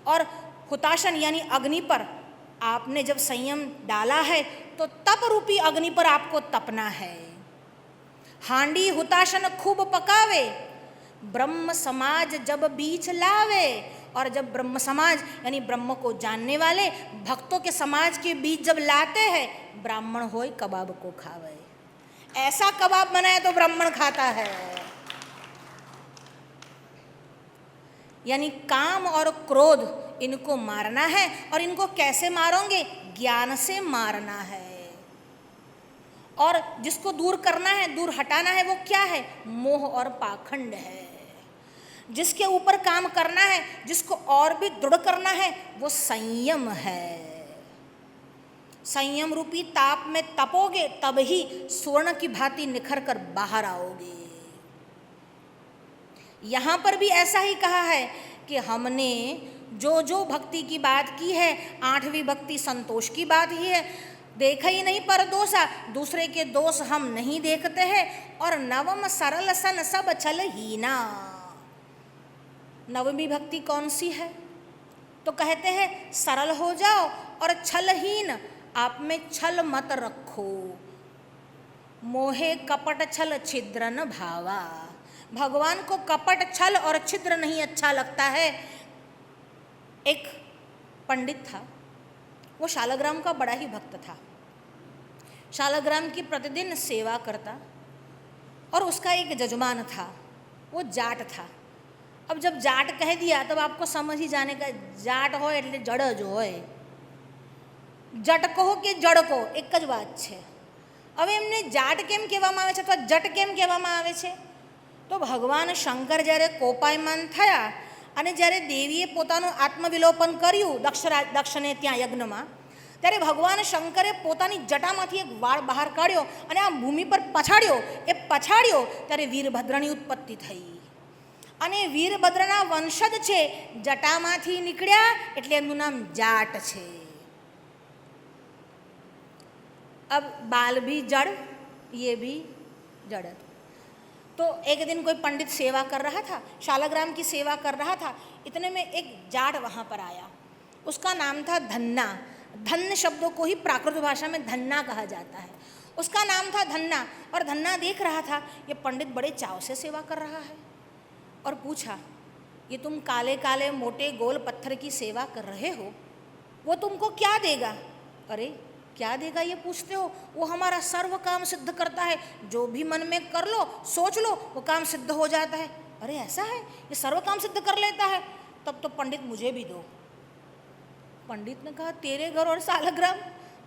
A: और हुताशन यानी अग्नि पर आपने जब संयम डाला है तो तप रूपी अग्नि पर आपको तपना है। हांडी हुताशन खूब पकावे, ब्रह्म समाज जब बीच लावे। और जब ब्रह्म समाज यानी ब्रह्म को जानने वाले भक्तों के समाज के बीच जब लाते हैं, ब्राह्मण होय कबाब को खावे। ऐसा कबाब बनाए तो ब्राह्मण खाता है। यानी काम और क्रोध इनको मारना है। और इनको कैसे मारोगे? ज्ञान से मारना है। और जिसको दूर करना है, दूर हटाना है, वो क्या है? मोह और पाखंड है। जिसके ऊपर काम करना है, जिसको और भी दृढ़ करना है, वो संयम है। संयम रूपी ताप में तपोगे तब ही स्वर्ण की भांति निखर कर बाहर आओगे। यहाँ पर भी ऐसा ही कहा है कि हमने जो जो भक्ति की बात की है, 8वीं भक्ति संतोष की बात ही है। देखा ही नहीं पर दोषा, दूसरे के दोष हम नहीं देखते हैं। और नवम सरल सन सब छल हीना। 9वीं भक्ति कौन सी है? तो कहते हैं सरल हो जाओ और छलहीन, आप में छल मत रखो। मोहे कपट छल छिद्र न भावा। भगवान को कपट छल और छिद्र नहीं अच्छा लगता है। एक पंडित था, वो शालग्राम का बड़ा ही भक्त था। शालग्राम की प्रतिदिन सेवा करता और उसका एक जजमान था, वो जाट था। अब जब जाट कह दिया तब आपको समझ ही जाने का, जाट हो એટલે જડ જ હોય। જટ કહો કે જડ કહો એક જ વાત છે। હવે એમને જાટ કેમ કહેવામાં આવે છે અથવા જટ કેમ કહેવામાં આવે છે? તો ભગવાન શંકર જ્યારે કોપાયમાન થયા અને જ્યારે દેવીએ પોતાનું આત્મવિલોપન કર્યું દક્ષને ત્યાં યજ્ઞમાં, ત્યારે ભગવાન શંકરે પોતાની જટામાંથી એક વાળ બહાર કાઢ્યો અને આ ભૂમિ પર પછાડ્યો। એ પછાડ્યો ત્યારે વીરભદ્રની ઉત્પત્તિ થઈ। અને વીરભદ્રના વંશજ છે, જટામાંથી નીકળ્યા એટલે એમનું નામ જાટ છે। अब बाल भी जड़, ये भी जड़। तो एक दिन कोई पंडित सेवा कर रहा था, शालग्राम की सेवा कर रहा था। इतने में एक जाट वहाँ पर आया, उसका नाम था धन्ना। धन्य शब्दों को ही प्राकृत भाषा में धन्ना कहा जाता है। उसका नाम था धन्ना। और धन्ना देख रहा था ये पंडित बड़े चाव से सेवा कर रहा है और पूछा, ये तुम काले काले मोटे गोल पत्थर की सेवा कर रहे हो, वो तुमको क्या देगा? अरे क्या देगा ये पूछते हो? वो हमारा सर्व काम सिद्ध करता है। जो भी मन में कर लो, सोच लो, वो काम सिद्ध हो जाता है। अरे ऐसा है, ये सर्व काम सिद्ध कर लेता है? तब तो पंडित मुझे भी दो। पंडित ने कहा, तेरे घर और सालग्राम,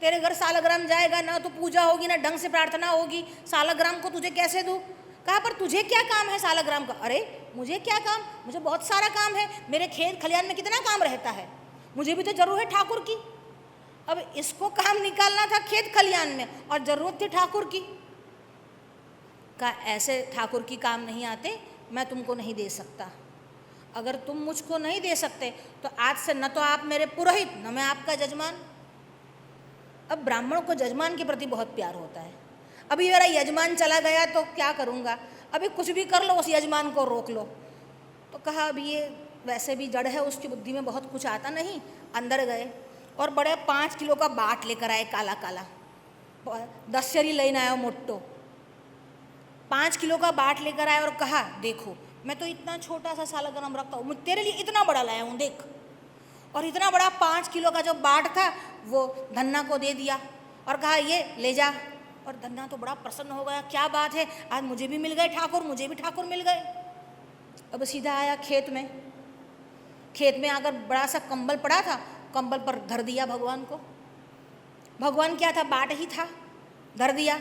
A: तेरे घर सालग्राम जाएगा ना तो पूजा होगी ना ढंग से प्रार्थना होगी, सालग्राम को तुझे कैसे दूँ? कहा, पर तुझे क्या काम है सालग्राम का? अरे मुझे क्या काम, मुझे बहुत सारा काम है। मेरे खेत खलियान में कितना काम रहता है, मुझे भी तो जरूर है ठाकुर की। अब इसको काम निकालना था खेत खलियान में और जरूरत थी ठाकुर की। कहा, ऐसे ठाकुर की काम नहीं आते, मैं तुमको नहीं दे सकता। अगर तुम मुझको नहीं दे सकते तो आज से न तो आप मेरे पुरोहित, न मैं आपका जजमान। अब ब्राह्मण को जजमान के प्रति बहुत प्यार होता है। अभी मेरा यजमान चला गया तो क्या करूँगा, अभी कुछ भी कर लो, उस यजमान को रोक लो। तो कहा, अभी ये वैसे भी जड़ है, उसकी बुद्धि में बहुत कुछ आता नहीं। अंदर गए और बड़े 5 किलो का बाट लेकर आए, काला काला दशहरी लेना आया मोटो। 5 किलो का बाट लेकर आए और कहा, देखो मैं तो इतना छोटा सा सालग्राम रखता हूँ, तेरे लिए इतना बड़ा लाया हूँ, देख। और इतना बड़ा 5 किलो का जो बाट था वो धन्ना को दे दिया। और कहा ये ले जा। और धन्ना तो बड़ा प्रसन्न हो गया, क्या बात है, आज मुझे भी मिल गए ठाकुर, मुझे भी ठाकुर मिल गए। अब सीधा आया खेत में, खेत में आकर बड़ा सा कंबल पड़ा था, कंबल पर धर दिया भगवान को। भगवान क्या था, बाट ही था, धर दिया।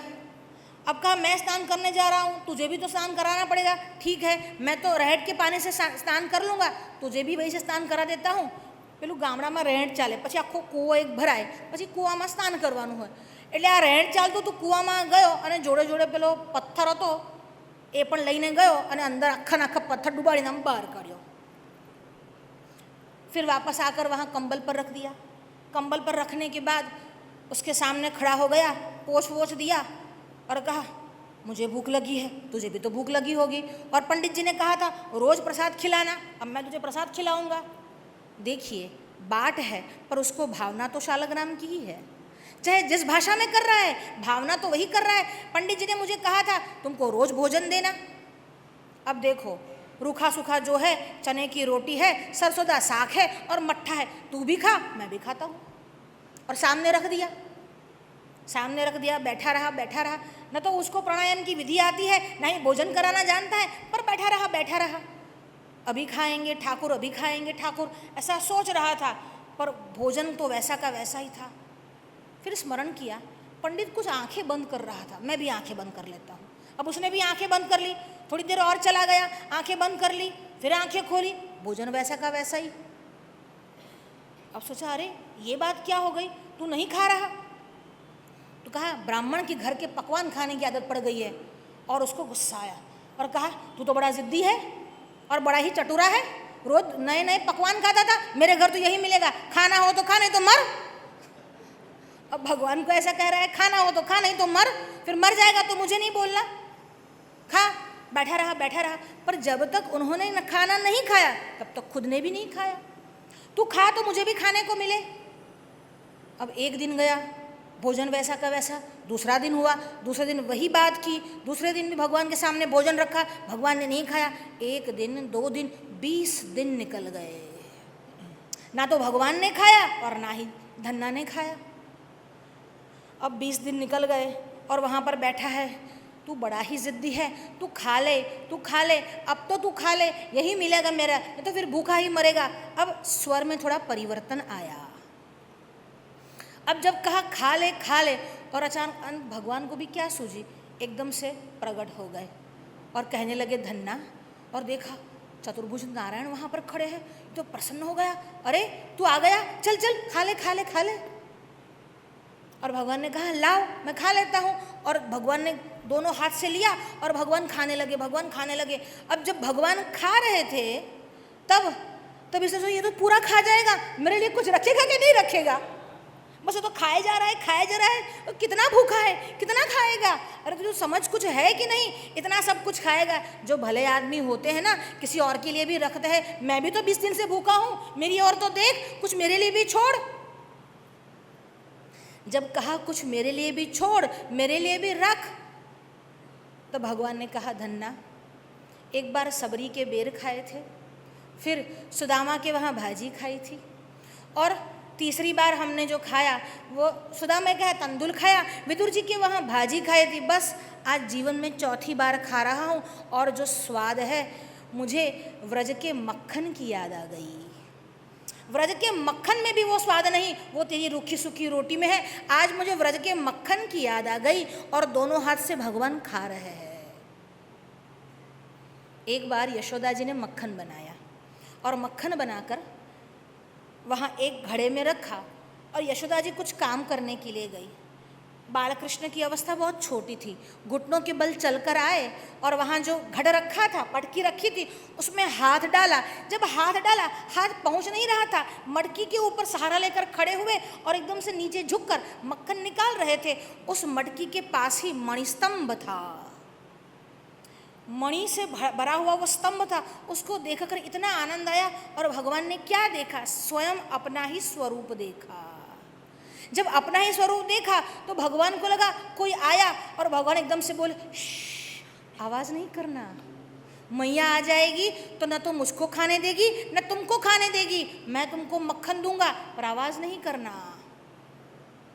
A: अब कहा मैं स्नान करने जा रहा हूँ, तुझे भी तो स्नान कराना पड़ेगा। ठीक है, मैं तो रहट के पानी से स्नान कर लूँगा, तुझे भी वही से स्नान करा देता हूँ। પેલું ગામડામાં રહેણ ચાલે, પછી આખો કૂવો એક ભરાય, પછી કૂવામાં સ્નાન કરવાનું હોય, એટલે આ રહેણ ચાલતું તું, કૂવામાં ગયો અને જોડે જોડે પેલો પથ્થર હતો એ પણ લઈને ગયો અને અંદર આખા આખા પથ્થર ડુબાડીને આમ બહાર કાઢ્યો। फिर वापस आकर वहाँ कंबल पर रख दिया। कंबल पर रखने के बाद उसके सामने खड़ा हो गया, पोछ वोछ दिया और कहा मुझे भूख लगी है, तुझे भी तो भूख लगी होगी, और पंडित जी ने कहा था रोज़ प्रसाद खिलाना, अब मैं तुझे प्रसाद खिलाऊंगा। देखिए बाट है पर उसको भावना तो शालग्राम की ही है, चाहे जिस भाषा में कर रहा है भावना तो वही कर रहा है। पंडित जी ने मुझे कहा था तुमको रोज़ भोजन देना, अब देखो रूखा सूखा जो है, चने की रोटी है, सरसों साग है और मट्ठा है, तू भी खा मैं भी खाता हूँ। और सामने रख दिया, सामने रख दिया, बैठा रहा बैठा रहा। न तो उसको प्राणायाम की विधि आती है, ना ही भोजन कराना जानता है, पर बैठा रहा बैठा रहा। अभी खाएंगे ठाकुर, अभी खाएंगे ठाकुर, ऐसा सोच रहा था, पर भोजन तो वैसा का वैसा ही था। फिर स्मरण किया पंडित कुछ आंखें बंद कर रहा था, मैं भी आंखें बंद कर लेता हूँ। अब उसने भी आंखें बंद कर ली, थोड़ी देर और चला गया, आंखें बंद कर ली, फिर आंखें खोली, भोजन वैसा का वैसा ही। अब सोचा अरे ये बात क्या हो गई, तू नहीं खा रहा? तो कहा ब्राह्मण के घर के पकवान खाने की आदत पड़ गई है। और उसको गुस्सा आया और कहा तू तो बड़ा जिद्दी है और बड़ा ही चटुरा है, रोज नए नए पकवान खाता था, मेरे घर तो यही मिलेगा, खाना हो तो खा नहीं तो मर। अब भगवान को ऐसा कह रहा है खाना हो तो खा नहीं तो मर, फिर मर जाएगा तो मुझे नहीं बोलना, खा। बैठा रहा बैठा रहा, पर जब तक उन्होंने खाना नहीं खाया तब तक खुद ने भी नहीं खाया। तू खा तो मुझे भी खाने को मिले। अब एक दिन गया, भोजन वैसा का वैसा, दूसरा दिन हुआ, दूसरे दिन वही बात की, दूसरे दिन भी भगवान के सामने भोजन रखा, भगवान ने नहीं खाया। एक दिन, 2 दिन, 20 दिन निकल गए, ना तो भगवान ने खाया और ना ही धन्ना ने खाया। अब 20 दिन निकल गए और वहाँ पर बैठा है, तू बड़ा ही जिद्दी है, तू खा ले, तू खा ले, अब तो तू खा ले, यही मिलेगा मेरा, नहीं तो फिर भूखा ही मरेगा। अब स्वर में थोड़ा परिवर्तन आया। अब जब कहा खा ले, और अचानक भगवान को भी क्या सूझी, एकदम से प्रकट हो गए और कहने लगे धन्ना। और देखा चतुर्भुज नारायण वहाँ पर खड़े हैं, तो प्रसन्न हो गया, अरे तू आ गया, चल चल खा ले खा ले खा ले। और भगवान ने कहा लाओ मैं खा लेता हूँ, और भगवान ने दोनों हाथ से लिया और भगवान खाने लगे, भगवान खाने लगे। अब जब भगवान खा रहे थे तब इसने सोचा ये तो पूरा खा जाएगा, मेरे लिए कुछ रखेगा कि नहीं रखेगा, बस वो तो खाए जा रहा है खाए जा रहा है, तो कितना भूखा है, कितना खाएगा, अरे तुझे समझ कुछ है कि नहीं, इतना सब कुछ खाएगा। जो भले आदमी होते हैं ना, किसी और के लिए भी रखते हैं, मैं भी तो 20 दिन से भूखा हूँ, मेरी और तो देख, कुछ मेरे लिए भी छोड़। जब कहा कुछ मेरे लिए भी छोड़, मेरे लिए भी रख, तो भगवान ने कहा धन्ना, एक बार सबरी के बेर खाए थे, फिर सुदामा के वहाँ भाजी खाई थी, और तीसरी बार हमने जो खाया वो सुदामा का तंदुल खाया, विदुर जी के वहाँ भाजी खाई थी। बस आज जीवन में चौथी बार खा रहा हूँ, और जो स्वाद है मुझे व्रज के मक्खन की याद आ गई। व्रज के मक्खन में भी वो स्वाद नहीं, वो तेरी रूखी सूखी रोटी में है। आज मुझे व्रज के मक्खन की याद आ गई, और दोनों हाथ से भगवान खा रहे हैं। एक बार यशोदा जी ने मक्खन बनाया, और मक्खन बनाकर वहाँ एक घड़े में रखा, और यशोदा जी कुछ काम करने के लिए गई। बालकृष्ण की अवस्था बहुत छोटी थी, घुटनों के बल चलकर आए, और वहाँ जो घड़ा रखा था, पटकी रखी थी, उसमें हाथ डाला। जब हाथ डाला, हाथ पहुँच नहीं रहा था, मटकी के ऊपर सहारा लेकर खड़े हुए और एकदम से नीचे झुककर मक्खन निकाल रहे थे। उस मटकी के पास ही मणिस्तंभ था, मणि से भरा हुआ वो स्तंभ था। उसको देखकर इतना आनंद आया, और भगवान ने क्या देखा, स्वयं अपना ही स्वरूप देखा। जब अपना ही स्वरूप देखा तो भगवान को लगा कोई आया, और भगवान एकदम से बोले आवाज़ नहीं करना, मैया आ जाएगी तो न तो मुझको खाने देगी न तुमको खाने देगी, मैं तुमको मक्खन दूंगा पर आवाज़ नहीं करना।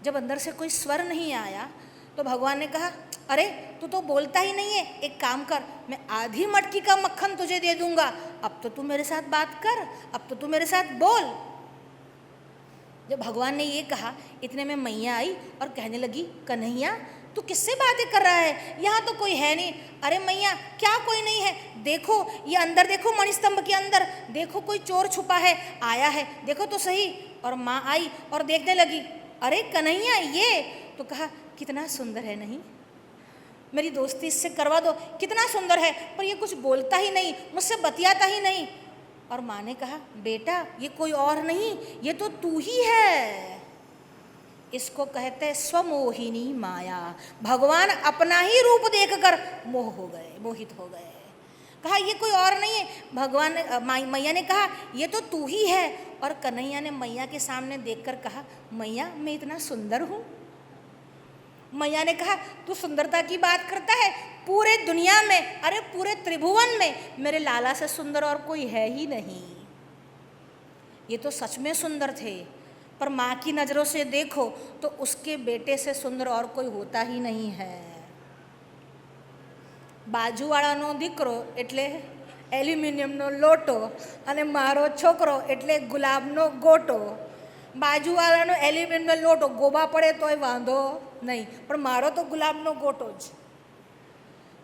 A: जब अंदर से कोई स्वर नहीं आया तो भगवान ने कहा, अरे तू तो बोलता ही नहीं है, एक काम कर, मैं आधी मटकी का मक्खन तुझे दे दूंगा, अब तो तू मेरे साथ बात कर, अब तो तू मेरे साथ बोल। जब भगवान ने ये कहा, इतने में मैया आई और कहने लगी, कन्हैया तू किससे बातें कर रहा है, यहाँ तो कोई है नहीं। अरे मैया क्या कोई नहीं है, देखो ये अंदर देखो, मणिस्तंभ के अंदर देखो, कोई चोर छुपा है, आया है, देखो तो सही। और माँ आई और देखने लगी, अरे कन्हैया ये, तो कहा कितना सुंदर है, नहीं मेरी दोस्ती इससे करवा दो, कितना सुंदर है, पर ये कुछ बोलता ही नहीं, मुझसे बतियाता ही नहीं। और माँ ने कहा, बेटा ये कोई और नहीं, ये तो तू ही है। इसको कहते हैं स्वमोहिनी माया। भगवान अपना ही रूप देखकर मोह हो गए, मोहित हो गए। कहा ये कोई और नहीं है। भगवान मैया ने कहा, ये तो तू ही है। और कन्हैया ने मैया के सामने देखकर कहा, मैया मैं इतना सुंदर हूँ। मैया ने कहा, तू सुंदरता की बात करता है, पूरे दुनिया में, अरे पूरे त्रिभुवन में मेरे लाला से सुंदर और कोई है ही नहीं। ये तो सच में सुंदर थे, पर माँ की नज़रों से देखो तो उसके बेटे से सुंदर और कोई होता ही नहीं है। बाजूवाળાનો દીકરો એટલે એલ્યુમિનિયમનો લોટો અને મારો છોકરો એટલે ગુલાબનો ગોટો। બાજુવાળાનો એલ્યુમિનિયમનો લોટો ગોબા પડે તોય વાંધો नहीं, पर मारो तो गुलाबनो गोटो ज।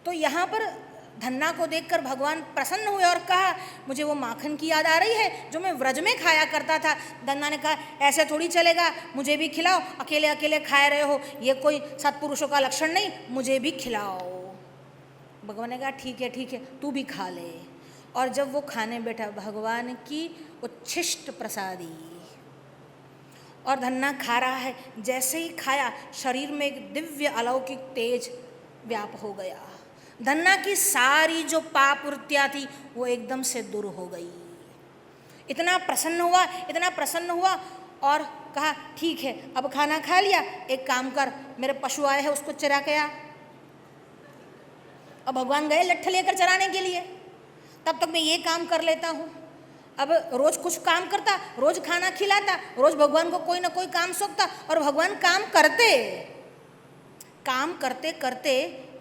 A: तो यहाँ पर धन्ना को देखकर भगवान प्रसन्न हुए और कहा, मुझे वो माखन की याद आ रही है जो मैं व्रज में खाया करता था। धन्ना ने कहा, ऐसे थोड़ी चलेगा, मुझे भी खिलाओ, अकेले अकेले खाए रहे हो, ये कोई सत्पुरुषों का लक्षण नहीं, मुझे भी खिलाओ। भगवान ने कहा, ठीक है तू भी खा ले। और जब वो खाने बैठा, भगवान की उच्छिष्ट प्रसादी, और धन्ना खा रहा है, जैसे ही खाया शरीर में एक दिव्य अलौकिक तेज व्याप हो गया। धन्ना की सारी जो पाप वृत्तियाँ थी वो एकदम से दूर हो गई। इतना प्रसन्न हुआ और कहा, ठीक है अब खाना खा लिया, एक काम कर, मेरे पशु आए हैं उसको चरा के आ। अब भगवान गए लट्ठ लेकर चराने के लिए, तब तक मैं ये काम कर लेता हूँ। अब रोज कुछ काम करता, रोज खाना खिलाता, रोज भगवान को कोई ना कोई काम सौंपता, और भगवान काम करते करते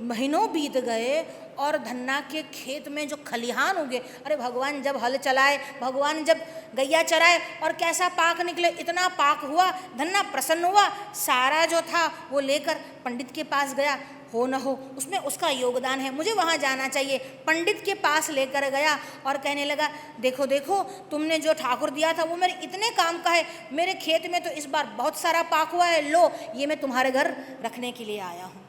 A: महीनों बीत गए। और धन्ना के खेत में जो खलिहान उगे, अरे भगवान जब हल चलाए, भगवान जब गैया चराए और कैसा पाक निकले, इतना पाक हुआ, धन्ना प्रसन्न हुआ, सारा जो था वो लेकर पंडित के पास गया। हो न हो उसमें उसका योगदान है, मुझे वहाँ जाना चाहिए। पंडित के पास लेकर गया और कहने लगा, देखो देखो तुमने जो ठाकुर दिया था वो मेरे इतने काम का है, मेरे खेत में तो इस बार बहुत सारा पाक हुआ है, लो ये मैं तुम्हारे घर रखने के लिए आया हूँ।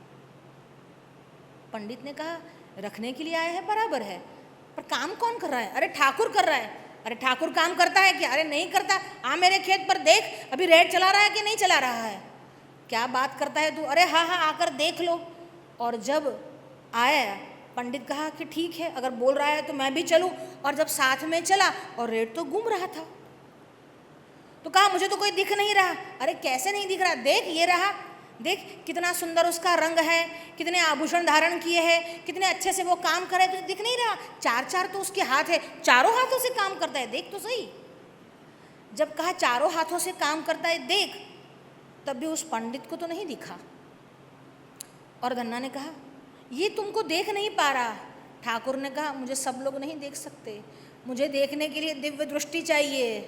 A: पंडित ने कहा, रखने के लिए आया है बराबर है, पर काम कौन कर रहा है? अरे ठाकुर कर रहा है। अरे ठाकुर काम करता है क्या? अरे नहीं करता, आ मेरे खेत पर देख, अभी रेड चला रहा है कि नहीं चला रहा है? क्या बात करता है तू? अरे हाँ आकर देख लो। और जब आया, पंडित कहा कि ठीक है, अगर बोल रहा है तो मैं भी चलूं। और जब साथ में चला और रेड तो घूम रहा था, तो कहा मुझे तो कोई दिख नहीं रहा। अरे कैसे नहीं दिख रहा? देख ये रहा, देख कितना सुंदर उसका रंग है, कितने आभूषण धारण किए हैं, कितने अच्छे से वो काम करे, तुझे दिख नहीं रहा? चार तो उसके हाथ है, चारों हाथों से काम करता है, देख तो सही। जब कहा चारों हाथों से काम करता है देख, तब भी उस पंडित को तो नहीं दिखा। और धन्ना ने कहा, ये तुमको देख नहीं पा रहा। ठाकुर ने कहा, मुझे सब लोग नहीं देख सकते, मुझे देखने के लिए दिव्य दृष्टि चाहिए।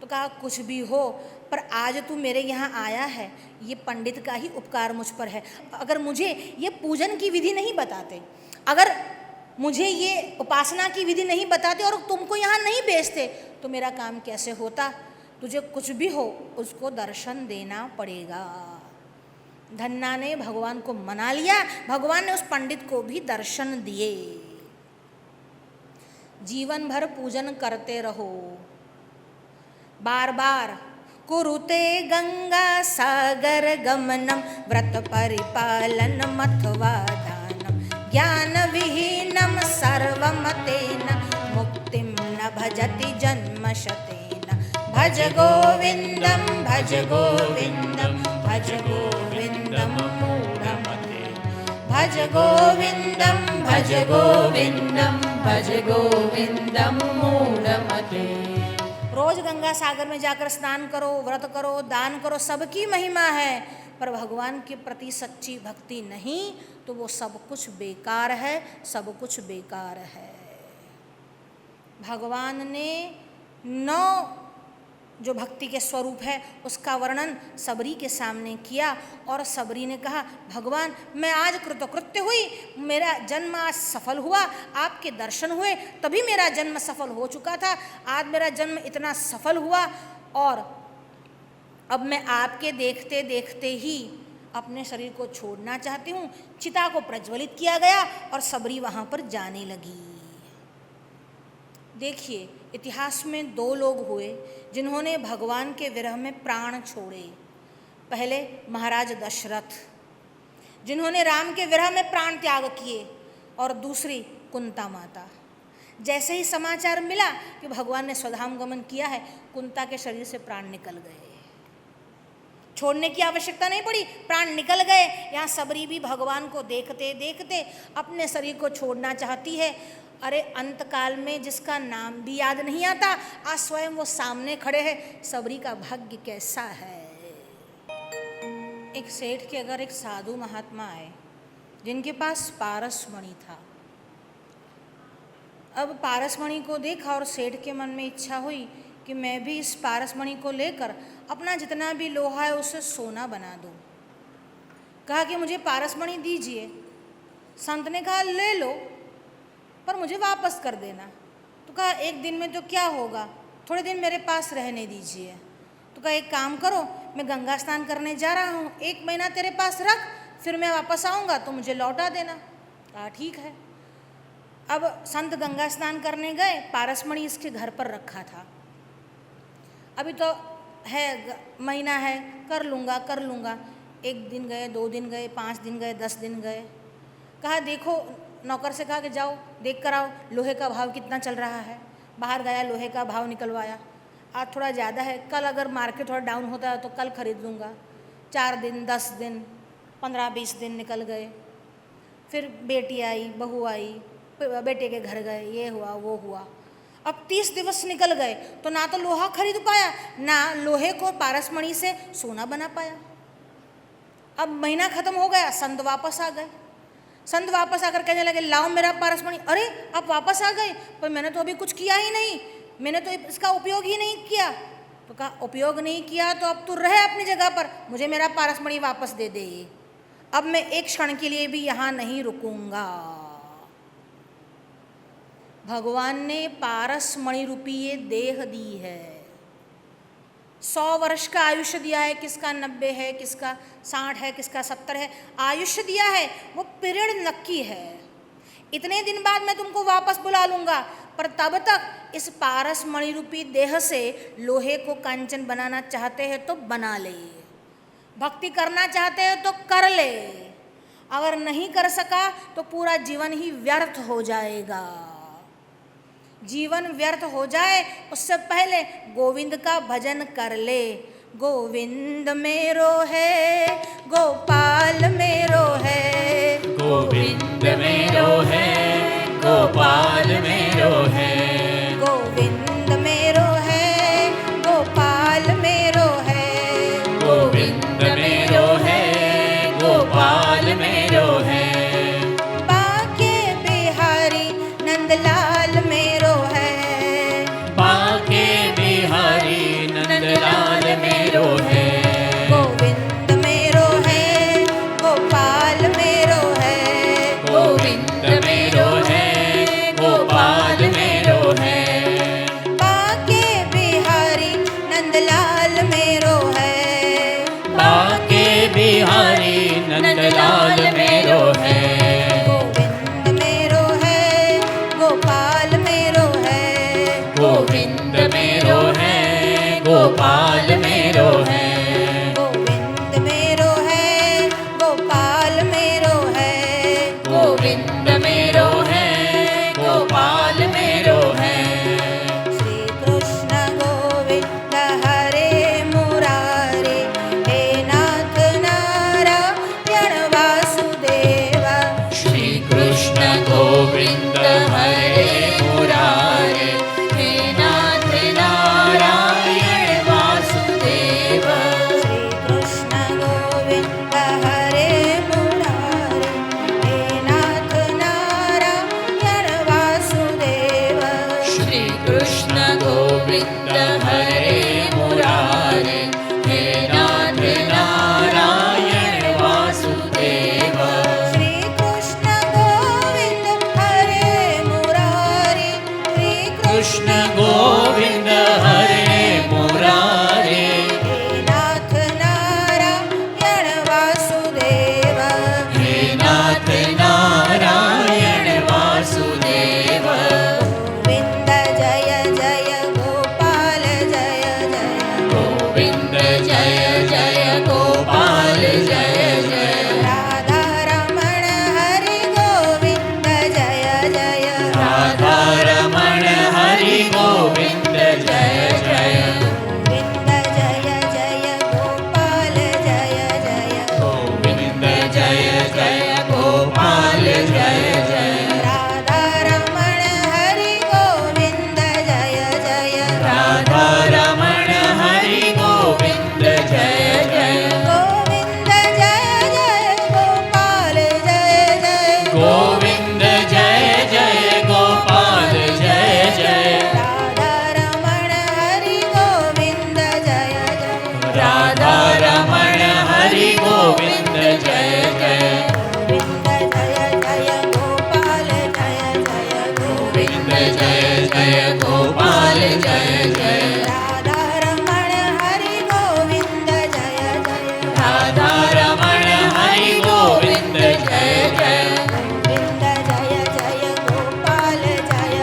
A: तो कहा, कुछ भी हो, पर आज तू मेरे यहाँ आया है, ये पंडित का ही उपकार मुझ पर है। अगर मुझे ये पूजन की विधि नहीं बताते, अगर मुझे ये उपासना की विधि नहीं बताते और तुमको यहाँ नहीं भेजते, तो मेरा काम कैसे होता? तुझे कुछ भी हो उसको दर्शन देना पड़ेगा। धन्ना ने भगवान को मना लिया, भगवान ने उस पंडित को भी दर्शन दिए। जीवन भर पूजन करते रहो, बार बार। कुरुते गंगा सागर गमनम व्रत परिपालन मथवा दानम ज्ञान विहीनम सर्वमतेन मुक्तिम न भजति जन्मशतेन भज गोविंदम भज गोविंदम भज गोविंदम मूढ़मते भज गोविंदम भज गोविंदम भज गोविंदम मूढ़मते। रोज गंगा सागर में जाकर स्नान करो, व्रत करो, दान करो, सबकी महिमा है, पर भगवान के प्रति सच्ची भक्ति नहीं तो वो सब कुछ बेकार है, सब कुछ बेकार है। भगवान ने 9 जो भक्ति के स्वरूप है उसका वर्णन सबरी के सामने किया और सबरी ने कहा, भगवान मैं आज कृतकृत्य हुई, मेरा जन्म आज सफल हुआ, आपके दर्शन हुए तभी मेरा जन्म सफल हो चुका था, आज मेरा जन्म इतना सफल हुआ और अब मैं आपके देखते देखते ही अपने शरीर को छोड़ना चाहती हूँ। चिता को प्रज्वलित किया गया और सबरी वहाँ पर जाने लगी। देखिए, इतिहास में 2 लोग हुए जिन्होंने भगवान के विरह में प्राण छोड़े। पहले महाराज दशरथ जिन्होंने राम के विरह में प्राण त्याग किए और दूसरी कुंता माता। जैसे ही समाचार मिला कि भगवान ने स्वधाम गमन किया है, कुंता के शरीर से प्राण निकल गए। छोड़ने की आवश्यकता नहीं पड़ी, प्राण निकल गए। यहाँ सबरी भी भगवान को देखते देखते अपने शरीर को छोड़ना चाहती है। अरे अंतकाल में जिसका नाम भी याद नहीं आता, आज स्वयं वो सामने खड़े हैं। सबरी का भाग्य कैसा है। एक सेठ के अगर एक साधु महात्मा आए जिनके पास पारसमणि था। अब पारसमणि को देखा और सेठ के मन में इच्छा हुई कि मैं भी इस पारसमणि को लेकर अपना जितना भी लोहा है उसे सोना बना दूं। कहा कि मुझे पारसमणि दीजिए। संत ने कहा ले लो पर मुझे वापस कर देना। तो कहा एक दिन में तो क्या होगा, थोड़े दिन मेरे पास रहने दीजिए। तो कहा एक काम करो, मैं गंगा स्नान करने जा रहा हूँ, 1 महीना तेरे पास रख, फिर मैं वापस आऊँगा तो मुझे लौटा देना। कहा ठीक है। अब संत गंगा स्नान करने गए, पारसमणि इसके घर पर रखा था। अभी तो है महीना है, कर लूँगा। 1 दिन गए, 2 दिन गए, 5 दिन गए, 10 दिन गए। कहा देखो, नौकर से कहा कि जाओ देख कर आओ लोहे का भाव कितना चल रहा है। बाहर गया, लोहे का भाव निकलवाया। आज थोड़ा ज़्यादा है, कल अगर मार्केट थोड़ा डाउन होता है तो कल खरीद लूँगा। 4 दिन, 10 दिन, 15-20 दिन निकल गए। फिर बेटी आई, बहू आई, बेटे के घर गए, ये हुआ वो हुआ। अब 30 दिवस निकल गए तो ना तो लोहा खरीद पाया, ना लोहे को पारसमणि से सोना बना पाया। अब महीना खत्म हो गया, संत वापस आ गए। संत वापस आकर कहने लगे लाओ मेरा पारसमणि। अरे आप वापस आ गए, पर मैंने तो अभी कुछ किया ही नहीं, मैंने तो इसका उपयोग ही नहीं किया। तो कहा उपयोग नहीं किया तो अब तू रहे अपनी जगह पर, मुझे मेरा पारसमणि वापस दे दे। अब मैं एक क्षण के लिए भी यहाँ नहीं रुकूंगा। भगवान ने पारसमणि रूपी ये देह दी है। 100 वर्ष का आयुष्य दिया है, किसका 90 है, किसका 60 है, किसका 70 है, आयुष्य दिया है, वो पीरियड नक्की है। इतने दिन बाद मैं तुमको वापस बुला लूँगा, पर तब तक इस पारसमणि रूपी देह से लोहे को कांचन बनाना चाहते हैं तो बना ले, भक्ति करना चाहते हैं तो कर ले। अगर नहीं कर सका तो पूरा जीवन ही व्यर्थ हो जाएगा। जीवन व्यर्थ हो जाए उससे पहले गोविंद का भजन कर ले। गोविंद मेरो है, गोपाल मेरो है,
B: गोविंद मेरो है, गोपाल मेरो है,
A: गोविंद मेरो है, गोपाल मेरो है,
B: गोविंद मेरो है, गोपाल मेरो है,
A: बाके बिहारी नंदलाल मेरो है,
B: बाके बिहारी नंदलाल मेरो है,
A: गोविंद मेरो है, गोपाल मेरो है,
B: गोविंद मेरो है, गोपाल मेरो गोविंद जय जय गोपाल जय जय
A: राधा रमण हरि गोविंद जय जय
B: राधा रमण हरि गोविंद जय जय
A: गोविंद जय जय गोपाल जय जय
B: गोविंद जय जय गोपाल जय जय
A: राधा रमण हरि गोविंद जय जय
B: राधा रमण हरि गोविंद जय जय
A: गोविंद जय जय गोपाल जय जय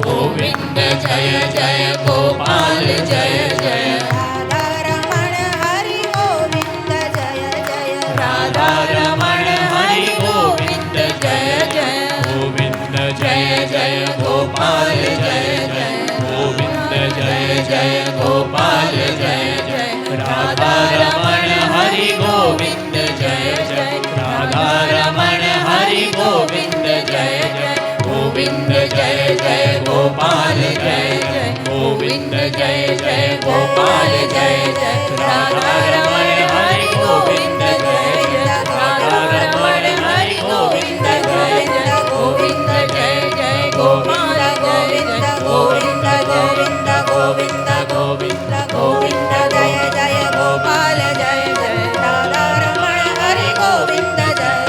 B: गोविंद जय जय गोपाल जय जय
A: राधा रमण हरि गोविंद जय जय
B: राधा रमण हरि गोविंद जय जय गोविंद जय जय गोपाल जय जय गोविंद जय जय गोपाल जय जय राधा रमण हरि गोविंद जय जय राधा रमण हरि गोविंद जय जय गोविंद जय जय गोपाल जय जय गोविंद जय जय गोपाल जय जय राधा रमण हरि गोविंद जय जय राधा रमण हरि गोविंद जय जय गोविंद जय जय गोपाल जय जय गोविंद गोविंद गोविंद गोविंद
A: गोविंद जय जय गोपाल जय जय राधा रमण हरि गोविंद जय जय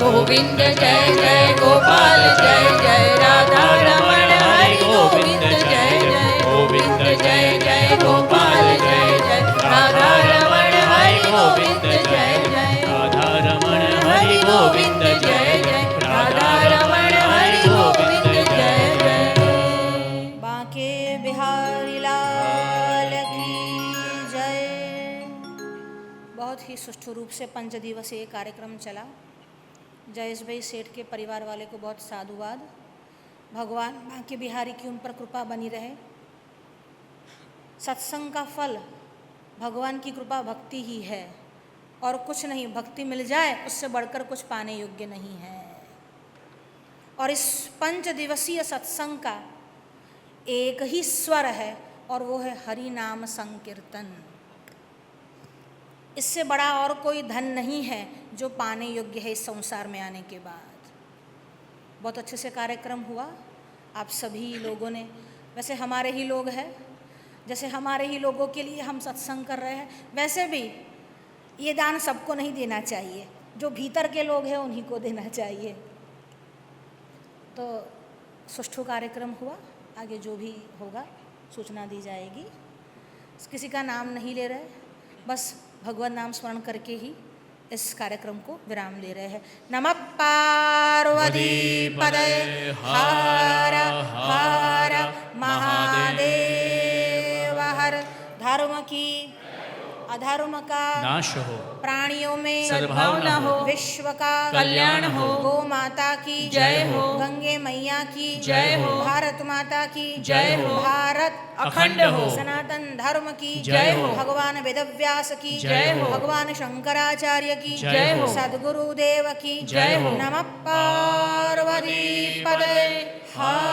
B: गोविंद जय जय गोपाल जय जय राधा रमण हरि गोविंद जय जय गोविंद जय जय गोपाल जय जय राधा रमण हरि गोविंद जय जय राधा रमण हरि गोविंद जय जय राधा रमण हरि गोविंद जय जय
A: बांके बिहारी लाल की जय। बहुत ही सुष्ठु रूप से 5 दिवसीय कार्यक्रम चला। जयेश भाई सेठ के परिवार वाले को बहुत साधुवाद। भगवान बांके बिहारी की उन पर कृपा बनी रहे। सत्संग का फल भगवान की कृपा भक्ति ही है और कुछ नहीं। भक्ति मिल जाए उससे बढ़कर कुछ पाने योग्य नहीं है। और इस 5 दिवसीय सत्संग का एक ही स्वर है और वो है हरि नाम संकीर्तन। इससे बड़ा और कोई धन नहीं है जो पाने योग्य है इस संसार में आने के बाद। बहुत अच्छे से कार्यक्रम हुआ। आप सभी लोगों ने, वैसे हमारे ही लोग हैं, जैसे हमारे ही लोगों के लिए हम सत्संग कर रहे हैं, वैसे भी ये दान सबको नहीं देना चाहिए। जो भीतर के लोग हैं उन्हीं को देना चाहिए। तो सुष्ठु कार्यक्रम हुआ। आगे जो भी होगा सूचना दी जाएगी। किसी का नाम नहीं ले रहे, बस भगवान नाम स्मरण करके ही इस कार्यक्रम को विराम ले रहे हैं। नमः पार्वती पदये हर हर महादेव हर। धर्म की अधर्म का
B: नाश हो,
A: प्राणियों में
B: सद्भावना हो,
A: विश्व का
B: कल्याण हो,
A: गो माता की
B: जय हो,
A: गंगे मैया की
B: जय हो,
A: भारत माता की
B: जय हो,
A: भारत
B: अखंड हो,
A: सनातन धर्म की
B: जय हो,
A: भगवान वेदव्यास की
B: जय हो,
A: भगवान शंकराचार्य की
B: जय हो,
A: सद्गुरुदेव की
B: जय हो।
A: नमः पार्वती पदये हर